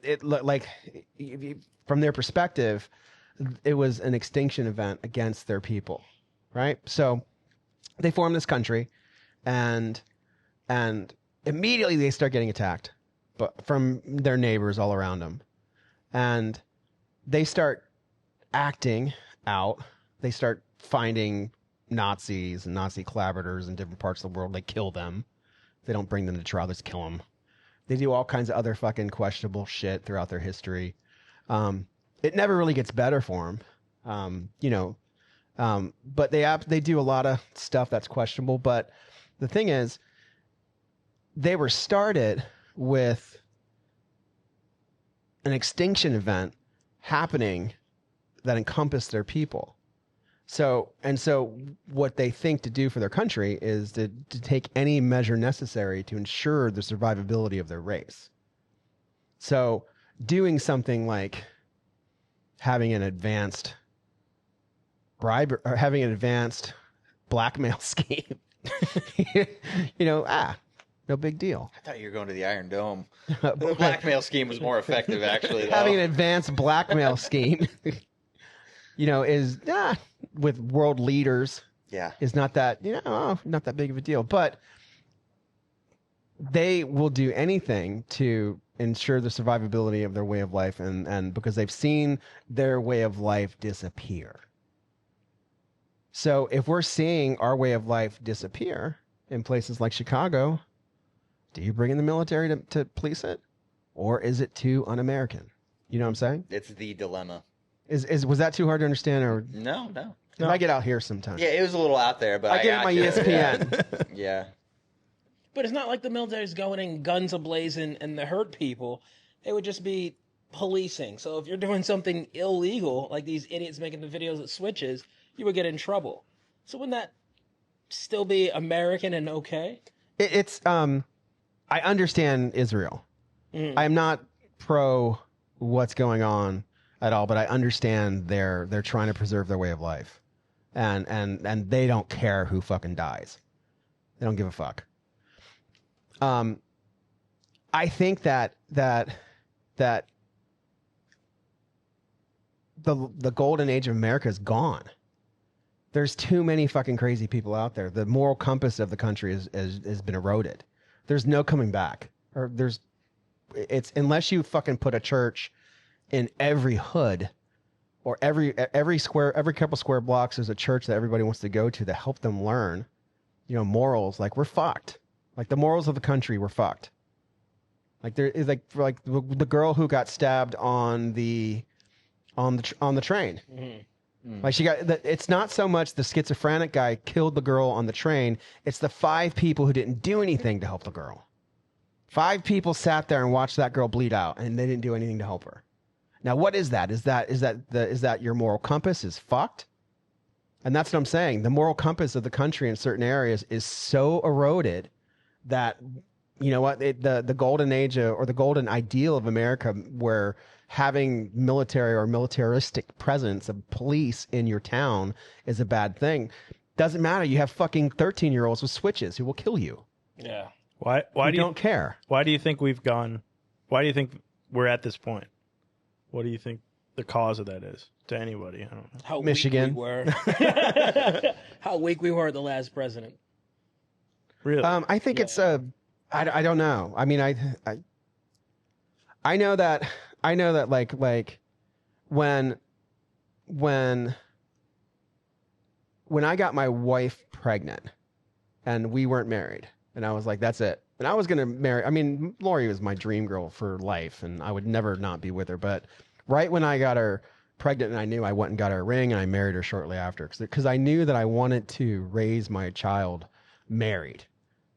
it looked like, from their perspective, it was an extinction event against their people, right? So they formed this country, and immediately they start getting attacked, but from their neighbors all around them, and they start acting out. They start finding Nazis and Nazi collaborators in different parts of the world. They kill them. They don't bring them to trial. They just kill them. They do all kinds of other fucking questionable shit throughout their history. It never really gets better for them, but they do a lot of stuff that's questionable. But the thing is, they were started with an extinction event happening that encompassed their people. So what they think to do for their country is to take any measure necessary to ensure the survivability of their race. So doing something like having an advanced bribe or having an advanced blackmail scheme, no big deal. I thought you were going to the Iron Dome. The blackmail scheme was more effective, actually. Though. Having an advanced blackmail scheme, is with world leaders. Yeah, is not that not that big of a deal. But they will do anything to ensure the survivability of their way of life, and because they've seen their way of life disappear. So if we're seeing our way of life disappear in places like Chicago, do you bring in the military to police it? Or is it too un-American? You know what I'm saying? it's the dilemma. Was that too hard to understand? Or No. I get out here sometimes. Yeah, it was a little out there, but I give it my ESPN. Yeah. But it's not like the military's going in guns ablazing and to hurt people. It would just be policing. So if you're doing something illegal, like these idiots making the videos at switches, you would get in trouble. So wouldn't that still be American and okay? It's I understand Israel. I'm not pro what's going on at all, but I understand they're trying to preserve their way of life, and they don't care who fucking dies. They don't give a fuck. I think that the golden age of America is gone. There's too many fucking crazy people out there. The moral compass of the country has been eroded. There's no coming back. It's unless you fucking put a church in every hood or every couple square blocks, there's a church that everybody wants to go to help them learn, morals. Like, we're fucked. Like, the morals of the country, we're fucked. Like, there is like the girl who got stabbed on the train. Mm-hmm. Like, it's not so much the schizophrenic guy killed the girl on the train. It's the 5 people who didn't do anything to help the girl. 5 people sat there and watched that girl bleed out, and they didn't do anything to help her. Now, what is that? Is that your moral compass is fucked? And that's what I'm saying. The moral compass of the country in certain areas is so eroded that, you know what, the golden age or the golden ideal of America, where having military or militaristic presence of police in your town is a bad thing. Doesn't matter. You have fucking 13-year-olds with switches who will kill you. Yeah. Why do you don't care? Why do you think we've gone? Why do you think we're at this point? What do you think the cause of that is to anybody? I don't know. How Michigan. weak we were. How weak we were at the last president. Really? I think it's I don't know. I mean, I know that like when I got my wife pregnant and we weren't married, and I was like, that's it. And I was going to marry, I mean, Lori was my dream girl for life, and I would never not be with her. But right when I got her pregnant and I knew, I went and got her a ring, and I married her shortly after. Because I knew that I wanted to raise my child married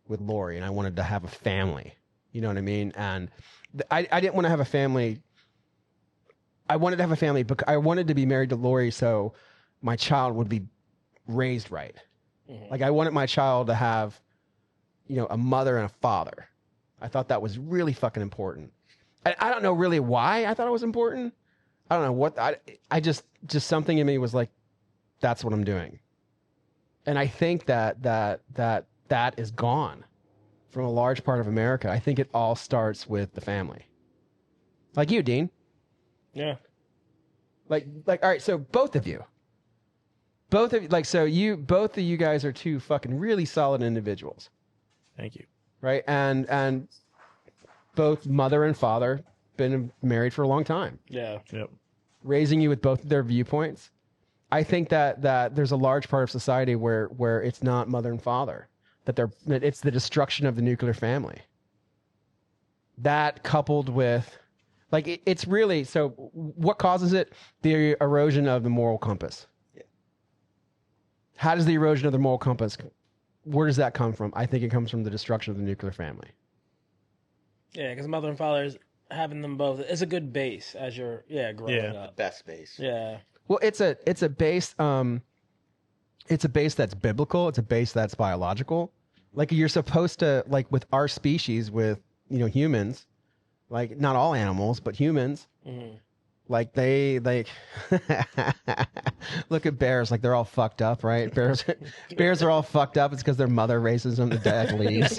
with Lori, and I wanted to have a family. You know what I mean? And I didn't want to have a family. I wanted to have a family, but I wanted to be married to Lori so my child would be raised right. Mm-hmm. Like, I wanted my child to have, a mother and a father. I thought that was really fucking important. I don't know really why I thought it was important. I don't know what I just something in me was like, that's what I'm doing. And I think that is gone from a large part of America. I think it all starts with the family. Like you, Dean. Yeah. Like all right, so both of you, both of you guys are 2 fucking really solid individuals. Thank you. Right? And both mother and father been married for a long time. Yeah. Yep. Raising you with both of their viewpoints. I think that there's a large part of society where it's not mother and father, that it's the destruction of the nuclear family. That coupled with, like, it's really, so what causes it? The erosion of the moral compass. Yeah. How does the erosion of the moral compass, where does that come from? I think it comes from the destruction of the nuclear family. Yeah, because mother and father's having them both. It's a good base as you're growing up. Best base. Yeah. Well, it's a base. It's a base that's biblical. It's a base that's biological. Like, you're supposed to, like, with our species, with humans, like, not all animals, but humans. Mm-hmm. Like, they look at bears, like, they're all fucked up, right? Bears are all fucked up. It's because their mother raises them, the dad leaves.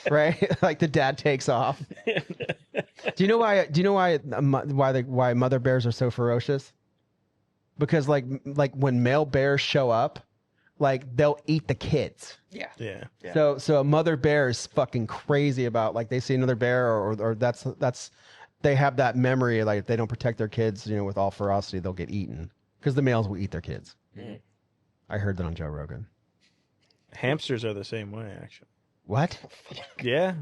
Right? Like, the dad takes off. Do you know why mother bears are so ferocious? Because like when male bears show up, like, they'll eat the kids. Yeah. So a mother bear is fucking crazy about, like, they see another bear or that's they have that memory, like, if they don't protect their kids, with all ferocity, they'll get eaten because the males will eat their kids. Mm-hmm. I heard that on Joe Rogan. Hamsters are the same way, actually. What? Yeah,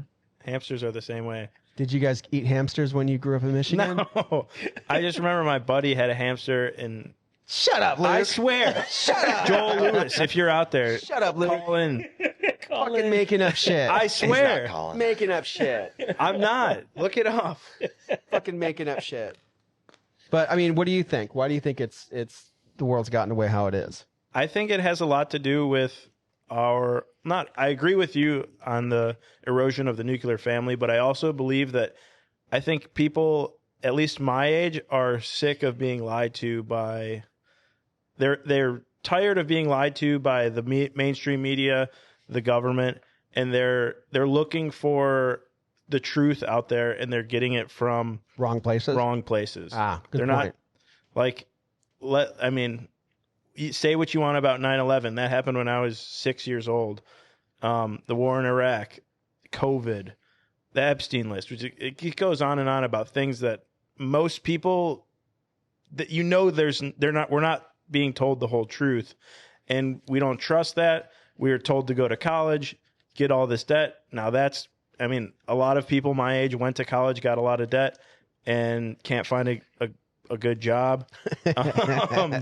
hamsters are the same way. Did you guys eat hamsters when you grew up in Michigan? No, I just remember my buddy had a hamster and. Shut up, Luke. I swear. Shut up. Joel Lewis, if you're out there. Shut up, Luke. Call in. Fucking making up shit. I swear. Making up shit. I'm not. Look it up. Fucking making up shit. But, I mean, what do you think? Why do you think it's the world's gotten away how it is? I think it has a lot to do with I agree with you on the erosion of the nuclear family, but I also believe that I think people, at least my age, are sick of being lied to by... They're tired of being lied to by the mainstream media, the government, and they're looking for the truth out there, and they're getting it from wrong places. Wrong places. Good they're point. Not like I mean, say what you want about 9/11. That happened when I was 6 years old. The war in Iraq, COVID, the Epstein list, which it goes on and on about things that most people that we're not being told the whole truth, and we don't trust that. We are told to go to college, get all this debt. Now a lot of people my age went to college, got a lot of debt, and can't find a good job.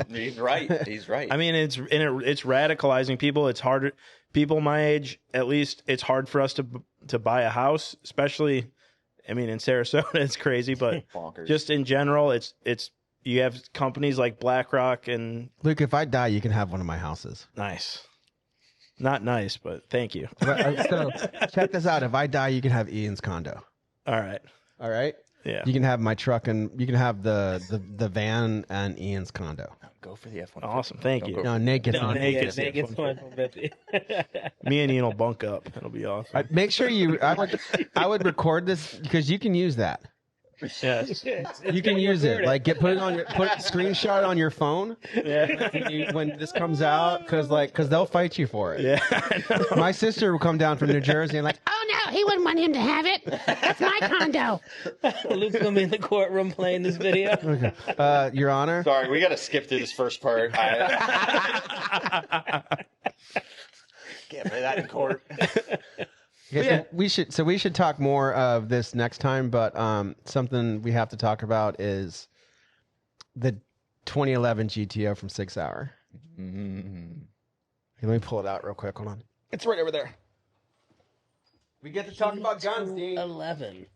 He's right. He's right. I mean, it's radicalizing people. It's hard. People my age, at least, it's hard for us to buy a house, especially. I mean, in Sarasota, it's crazy, but Bonkers. just in general, it's you have companies like BlackRock and Luke, if I die, you can have one of my houses. nice, not nice, but thank you. So check this out. If I die, you can have Ian's condo. All right, All right. yeah. You can have my truck, and you can have the van and Ian's condo. Go for the F-150. Awesome, thank you. No, Nate gets on. Nate Yeah, gets Nate gets F-150. 150. Me and Ian will bunk up. It'll be awesome. Make sure I would record this because you can use that. Yes. You can use it. Like put a screenshot on your phone Yeah. when this comes out because they'll fight you for it. Yeah. I know. My sister will come down from New Jersey and like, Oh no, he wouldn't want him to have it. It's my condo. Luke's gonna be in the courtroom playing this video. Your Honor. Sorry, we got to skip through this first part. Can't play that in court. Okay, so we should talk more of this next time, but something we have to talk about is the 2011 GTO from Sig Sauer. Mm-hmm. Hey, let me pull it out real quick. Hold on. It's right over there. We get to talk about guns, Dean. 11.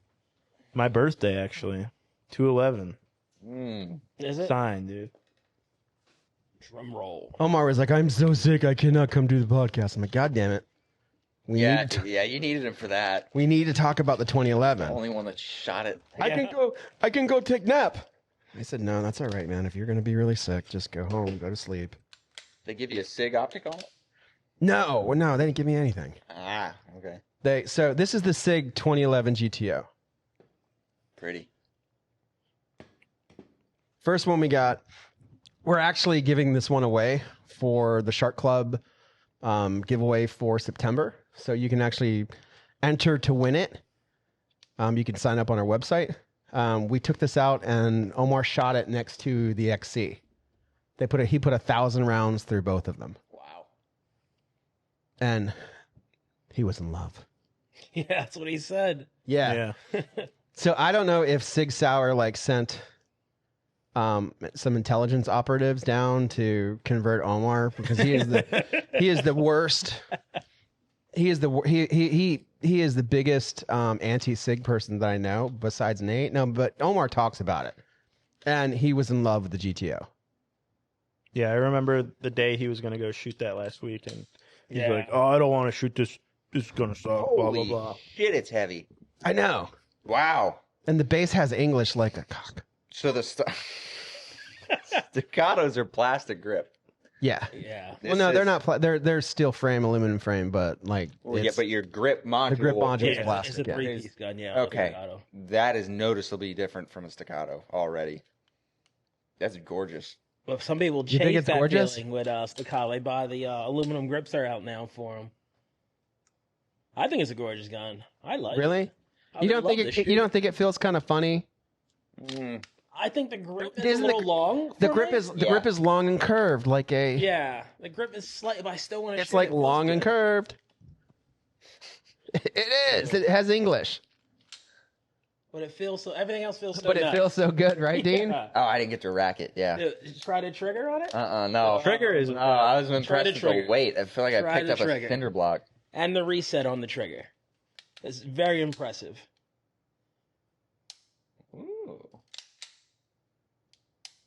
My birthday, actually. 2/11. Is it? Signed, dude. Drum roll. Omar was like, I'm so sick, I cannot come do the podcast. I'm like, God damn it. Yeah, you needed him for that. We need to talk about the 2011. Only one that shot it. I can go take nap. I said, no, that's all right, man. If you're going to be really sick, just go home, go to sleep. They give you a SIG optic on it? No, they didn't give me anything. Ah, okay. So this is the SIG 2011 GTO. Pretty. First one we got. We're actually giving this one away for the Shark Club giveaway for September. So you can actually enter to win it. You can sign up on our website. We took this out and Omar shot it next to the XC. He put 1,000 rounds through both of them. Wow. And he was in love. Yeah, that's what he said. Yeah. Yeah. So I don't know if Sig Sauer sent some intelligence operatives down to convert Omar because he is the worst. He is the biggest anti-Sig person that I know besides Nate. No, but Omar talks about it, and he was in love with the GTO. Yeah, I remember the day he was going to go shoot that last week, and he's Yeah. like, "Oh, I don't want to shoot this. This is going to suck." Blah blah Holy blah. shit, it's heavy. I know, Wow. and the bass has English like a cock. So the staccatos are plastic grip. Yeah. Yeah. Well, no, they're not. They're steel frame, aluminum frame, but Well, yeah, it's- but your grip module. the grip module is Yeah, plastic. it's a Yeah. three-piece gun, yeah. Okay. Staccato. That is noticeably different from a staccato already. That's gorgeous. But some people You think chase it's that gorgeous? feeling with staccato. They buy the aluminum grips that are out now for them. I think it's a gorgeous gun. I like it. Really? I You would don't love think to shoot. you don't think it feels kind of funny? I think the grip is Isn't a the- little long. The for grip me. is grip is long and curved, like a. Yeah, the grip is slight, but I still want to. It's like long and curved. It is. It has English, But it feels so. Everything else feels so. but it nuts. feels so good, right, Dean? Yeah. Oh, I didn't get to rack it. Yeah. Dude, did you try the trigger on it? No. Trigger is. No, I was Try impressed the with trigger. the weight. I feel like Try I picked the up trigger. a cinder block. And the reset on the trigger. It's very impressive. Ooh.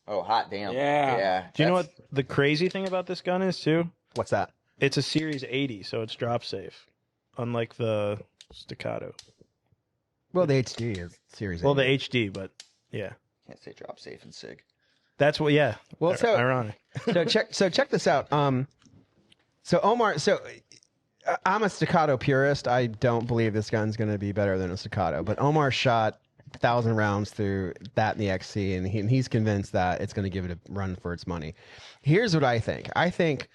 Oh, hot damn. Yeah. Yeah. Do you know that's- what the crazy thing about this gun is too? What's that? It's a Series 80, so it's drop safe, unlike the staccato. Well, the HD is series. Well, the 80. HD, but yeah, Can't say drop safe and SIG. that's what. Yeah. Well, so- ironic. check this out. So Omar, I'm a staccato purist. I don't believe this gun's going to be better than a staccato. But Omar shot 1,000 rounds through that in the XC, and he's convinced that it's going to give it a run for its money. Here's what I think. I think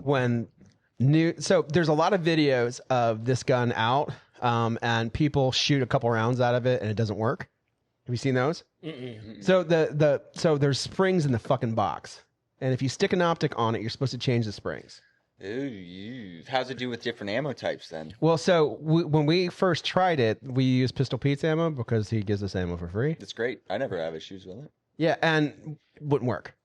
so there's a lot of videos of this gun out, and people shoot a couple rounds out of it, and it doesn't work. Have you seen those? Mm-mm. So so there's springs in the fucking box, and if you stick an optic on it, you're supposed to change the springs. Ooh, how's it do with different ammo types then? Well, so when we first tried it, we used Pistol Pete's ammo because he gives us ammo for free. That's great. I never have issues with it. Yeah, and it wouldn't work.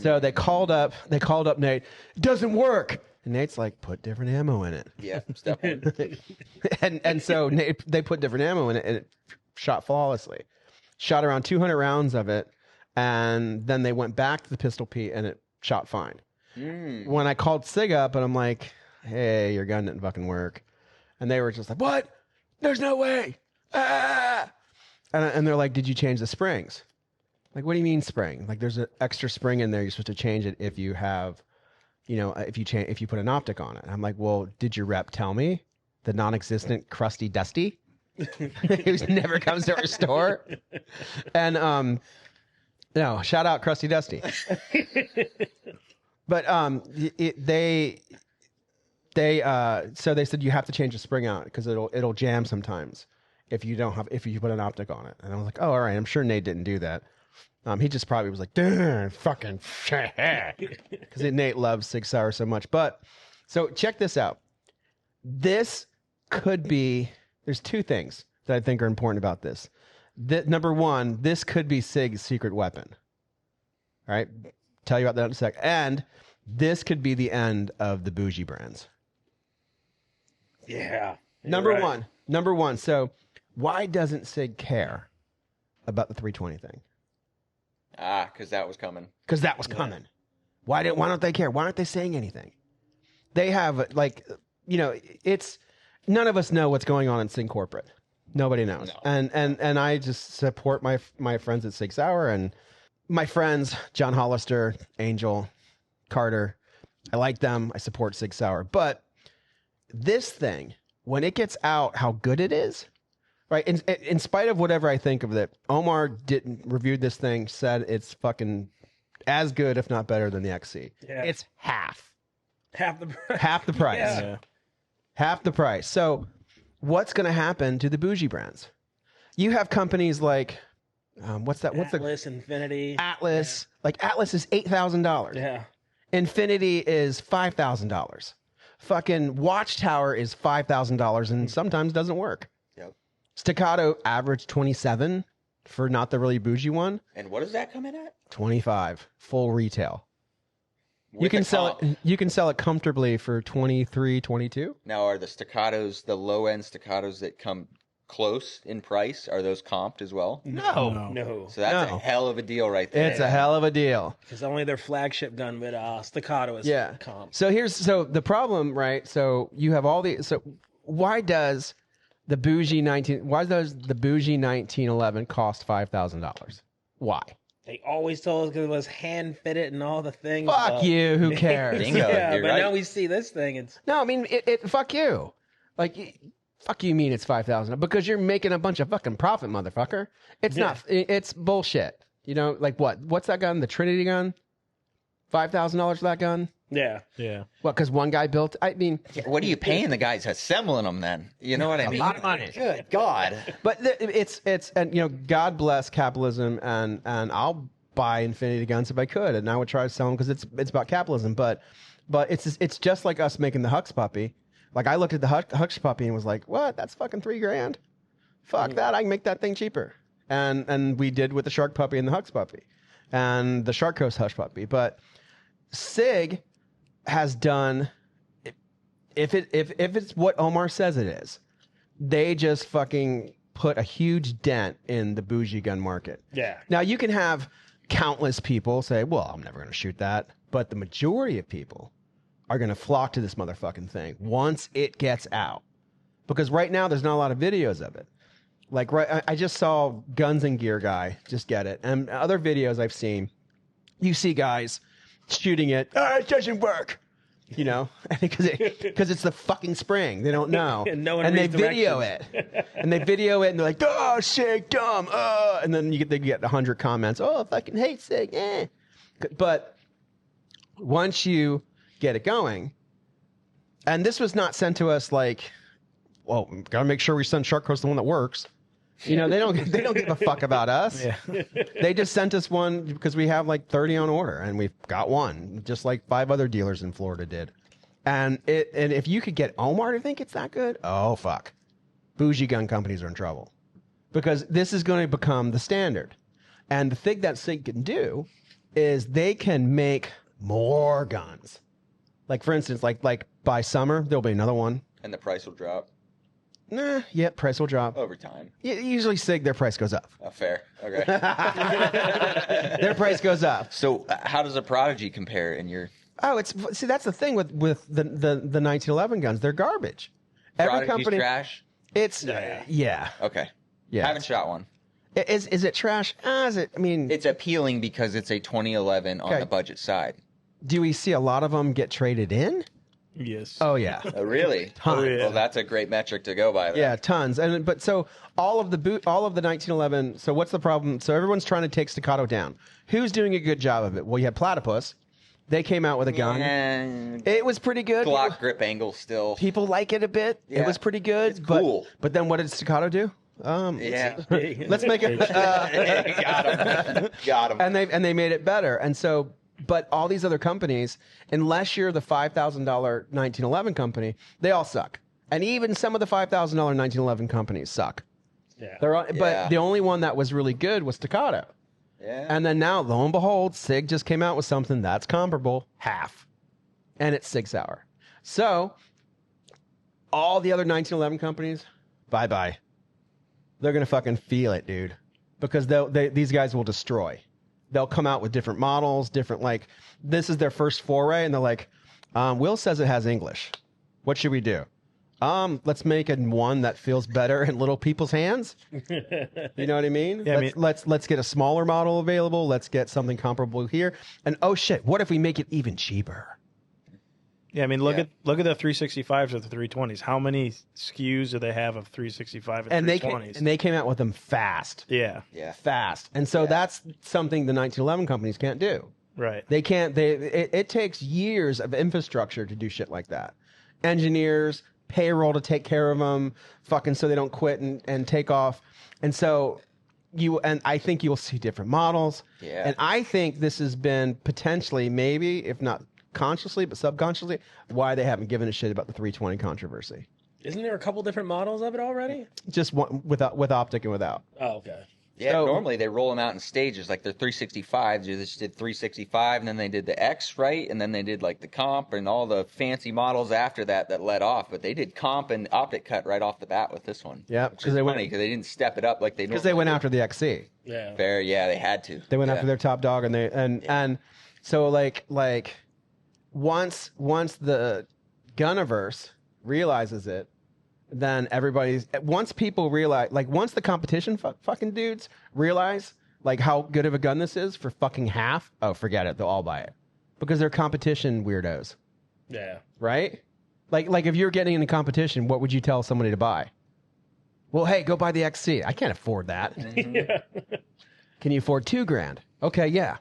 So they called up Nate. It doesn't work. And Nate's like, put different ammo in it. Yeah, step one. and so they put different ammo in it, and it shot flawlessly. Shot around 200 rounds of it, and then they went back to the Pistol Pete, and it shot fine. When I called Sig up, and I'm like, hey, your gun didn't fucking work. And they were just like, what? There's no way. Ah! And they're like, did you change the springs? Like, what do you mean spring? Like, there's an extra spring in there. You're supposed to change it if you have, if you put an optic on it. And I'm like, well, did your rep tell me? The non-existent Crusty Dusty, who never comes to our store. And no, shout out Crusty Dusty. But they said you have to change the spring out because it'll jam sometimes if you put an optic on it. And I was like, oh, all right. I'm sure Nate didn't do that. He just probably was like, damn, fucking shit, because Nate loves Sig Sauer so much. But so check this out. This could be. There's two things that I think are important about this. Number one, this could be Sig's secret weapon. All right. Tell you about that in a sec. And this could be the end of the bougie brands. Yeah. Number one. So why doesn't Sig care about the 320 thing? Because that was coming. Why don't they care? Why aren't they saying anything? They have it's none of us know what's going on in Sig corporate. Nobody knows. No. And I just support my friends at Sig Sauer and my friends, John Hollister, Angel, Carter. I like them. I support Sig Sauer. But this thing, when it gets out how good it is, right? In spite of whatever I think of it, Omer reviewed this thing, said it's fucking as good, if not better, than the XC. Yeah. It's half the price. Yeah. Half the price. So what's going to happen to the bougie brands? You have companies like, Atlas, Infinity. Atlas. Yeah. Like Atlas is $8,000. Yeah. Infinity is $5,000. Fucking Watchtower is $5,000 and sometimes doesn't work. Yep. Staccato average 27 for not the really bougie one. And what does that come in at? 25 full retail. You can sell it comfortably for 23, 22. Now, are the staccatos, the low end staccatos that come close in price, are those comped as well? No. So that's a hell of a deal right there. It's a hell of a deal. Because only their flagship gun with staccato is comped. So the problem, right? So you have why does the bougie 1911 cost $5,000? Why? They always told us because it was hand fitted and all the things. Fuck you. Who cares? Bingo. Yeah, but right. now we see this thing. No, I mean it. Fuck you. Like, fuck you. Mean it's $5,000 because you're making a bunch of fucking profit, motherfucker. It's not. It's bullshit. You know, like what? What's that gun? The Trinity gun. $5,000 for that gun. Yeah. What? Because one guy built. I mean, what are you paying the guys assembling them then? You know what I mean? A lot of money. Good God. But it's and God bless capitalism, and I'll buy Infinity guns if I could, and I would try to sell them because it's about capitalism. But it's just like us making the Hux puppy. Like I looked at the Hux puppy and was like, what? That's fucking $3,000. Fuck that. I can make that thing cheaper. And we did with the Shark puppy and the Hux puppy, and the Shark Coast Hush puppy. But Sig has done, if it's what Omer says it is, they just fucking put a huge dent in the bougie gun market. Yeah. Now you can have countless people say, well, I'm never going to shoot that. But the majority of people are going to flock to this motherfucking thing once it gets out. Because right now there's not a lot of videos of it. Like, I just saw Guns and Gear guy just get it. And other videos I've seen, you see guys shooting it. Oh, it doesn't work. You know, because it's the fucking spring. They don't know. And no one and they reads video directions. it. And they video it and they're like, oh, Sig, dumb. And then they get 100 comments. Oh, I fucking hate Sig. Eh. But once you get it going, and this was not sent to us like, well, gotta make sure we send Shark Coast the one that works. You know, they don't give a fuck about us. Yeah. They just sent us one because we have like 30 on order, and we've got one, just like 5 other dealers in Florida did. And if you could get Omer to think it's that good, oh fuck, bougie gun companies are in trouble because this is going to become the standard. And the thing that Sig can do is they can make more guns. Like for instance, like by summer there'll be another one. And the price will drop Nah, yeah, price will drop. over time. Usually Sig, their price goes up. Oh, fair. Okay. Their price goes up. So how does a Prodigy compare in your Oh, see that's the thing with the 1911 guns. They're garbage. Every Prodigy's company, trash? it's yeah. Okay. Yeah. Haven't shot one. Is it trash? Is it? I mean, It's appealing because it's a 2011 on Okay. the budget side. do we see a lot of them get traded in? Yes. Oh yeah, Oh, really? Tons. yeah. Well, that's a great metric to go by. Then. yeah, tons. And but so all of the 1911. So what's the problem? So everyone's trying to take staccato down. Who's doing a good job of it? Well, you had Platypus. They came out with a gun. And It was pretty good. Glock grip angle still. People like it a bit. It Yeah. was pretty good. It's but, cool. But then what did staccato do? Yeah. Let's make it. Got him. Got him. and they made it better. And so, but all these other companies, unless you're the $5,000 1911 company, they all suck. And even some of the $5,000 1911 companies suck. Yeah. But Yeah. the only one that was really good was Staccato. Yeah. And then now, lo and behold, Sig just came out with something that's comparable, half. And it's Sig Sauer. So, all the other 1911 companies, bye-bye. They're going to fucking feel it, dude. Because these guys will destroy. They'll come out with different models, this is their first foray, and they're like, Will says it has English. What should we do? Let's make one that feels better in little people's hands. You know what I mean? Yeah, let's get a smaller model available. Let's get something comparable here. And oh shit, what if we make it even cheaper? Yeah, I mean, look at the 365s or the 320s. How many SKUs do they have of 365 and 320s? They came out with them fast. Yeah, Yeah. Fast. And so that's something the 1911 companies can't do. right. They can't. It takes years of infrastructure to do shit like that. Engineers, payroll to take care of them, fucking so they don't quit and take off. And so I think you'll see different models. Yeah. And I think this has been potentially, maybe, if not consciously but subconsciously, why they haven't given a shit about the 320 controversy. Isn't there a couple different models of it already? Just one with optic and without. Oh, okay. Yeah, So- normally they roll them out in stages. Like they're 365s. They just did 365, and then they did the X, right? And then they did like the comp and all the fancy models after that led off. But they did comp and optic cut right off the bat with this one. Yeah, because because they went because they didn't step it up like they because they went after the XC. Yeah. Fair, yeah, they had to. They went Yeah. after their top dog, and so like once the Gunniverse realizes it, then once people realize, like once the competition fucking dudes realize like how good of a gun this is for fucking half, oh forget it, they'll all buy it because they're competition weirdos, Yeah. right? Like if you're getting in a competition, what would you tell somebody to buy? Well, hey, go buy the XC. I can't afford that. Can you afford $2,000? Okay, yeah.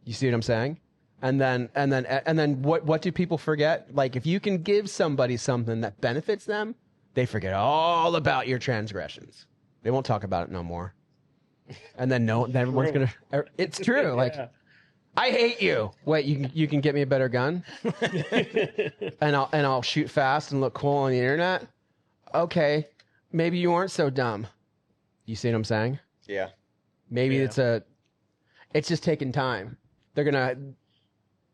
You see what I'm saying? And then what do people forget? Like if you can give somebody something that benefits them, they forget all about your transgressions. They won't talk about it no more. And then everyone's gonna. It's true. Like I hate you. Wait, you can get me a better gun, and I'll shoot fast and look cool on the internet. Okay, maybe you aren't so dumb. You see what I'm saying? Yeah. Maybe Yeah. it's just taking time. They're gonna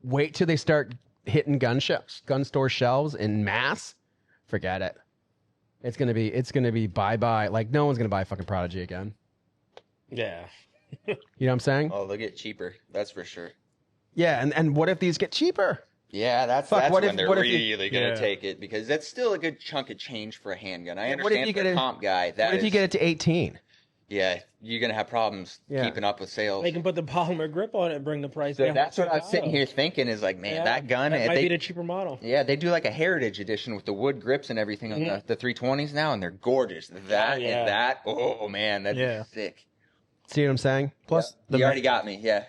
wait till they start hitting gun store shelves in mass. Forget it. It's gonna be bye. Like no one's gonna buy a fucking Prodigy again. Yeah. You know what I'm saying? Oh, they'll get cheaper. That's for sure. Yeah, and what if these get cheaper? Yeah, that's Fuck, what when if- they're what if you- really going to Yeah. take it because that's still a good chunk of change for a handgun. I What if understand you for get a a- comp guy. That What if you is- get it to 18? Yeah, you're gonna have problems keeping up with sales. They can put the polymer grip on it and bring the price So down. that's what I was sitting here thinking is like, man, that gun. That might be the cheaper model. Yeah, they do like a heritage edition with the wood grips and everything on the 320s now, and they're gorgeous. That, oh man, that'd be sick. See what I'm saying? Plus, you already got me. Yeah,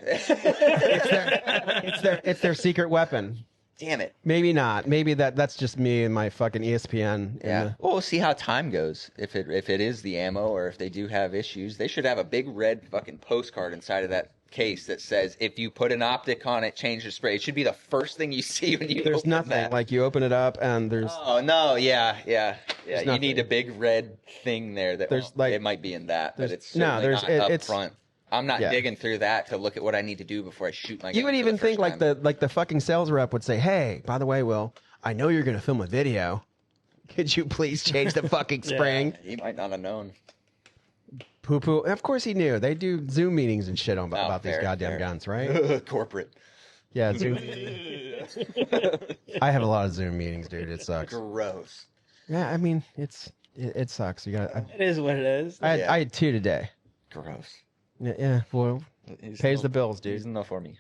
it's their secret weapon. Damn it. Maybe not. Maybe that's just me and my fucking ESPN. Yeah. Well, we'll see how time goes. If it is the ammo or if they do have issues, they should have a big red fucking postcard inside of that case that says, if you put an optic on it, change the spray. It should be the first thing you see when you There's open nothing. that. Like you open it up and there's... Oh, no. Yeah. You nothing. need a big red thing there that There's like... it might be in that, but it's no, certainly not up it's front. I'm not digging through that to look at what I need to do before I shoot my gun. You would even think like the fucking sales rep would say, "Hey, by the way, Will, I know you're going to film a video. Could you please change the fucking spring?" He might not have known. Poo. Of course he knew. They do Zoom meetings and shit about these goddamn guns, right? Corporate. Yeah, Zoom. I have a lot of Zoom meetings, dude. It sucks. Gross. Yeah, I mean, it sucks. You got. It is what it is. I had 2 today. Gross. Yeah. Well, pays the bills, dude. He's enough for me.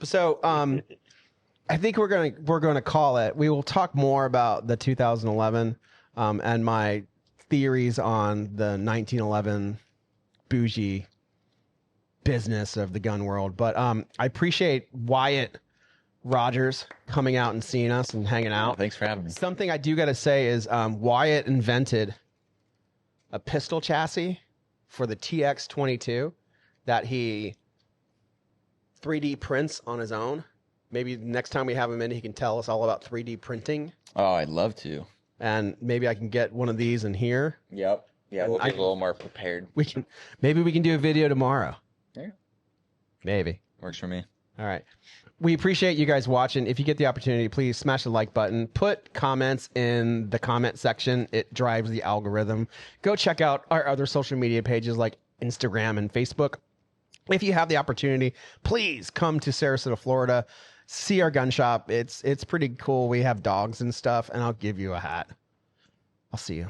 So, I think we're gonna call it. We will talk more about the 2011 and my theories on the 1911 bougie business of the gun world. But I appreciate Wyatt Rodgers coming out and seeing us and hanging out. Thanks for having me. Something I do got to say is Wyatt invented a pistol chassis for the TX-22 that he 3D prints on his own. Maybe next time we have him in, he can tell us all about 3D printing. Oh, I'd love to. And maybe I can get one of these in here. Yep. Yeah, we'll get a little more prepared. Maybe we can do a video tomorrow. Yeah. Maybe. Works for me. All right. We appreciate you guys watching. If you get the opportunity, please smash the like button. Put comments in the comment section. It drives the algorithm. Go check out our other social media pages like Instagram and Facebook. If you have the opportunity, please come to Sarasota, Florida. See our gun shop. It's pretty cool. We have dogs and stuff, and I'll give you a hat. I'll see you.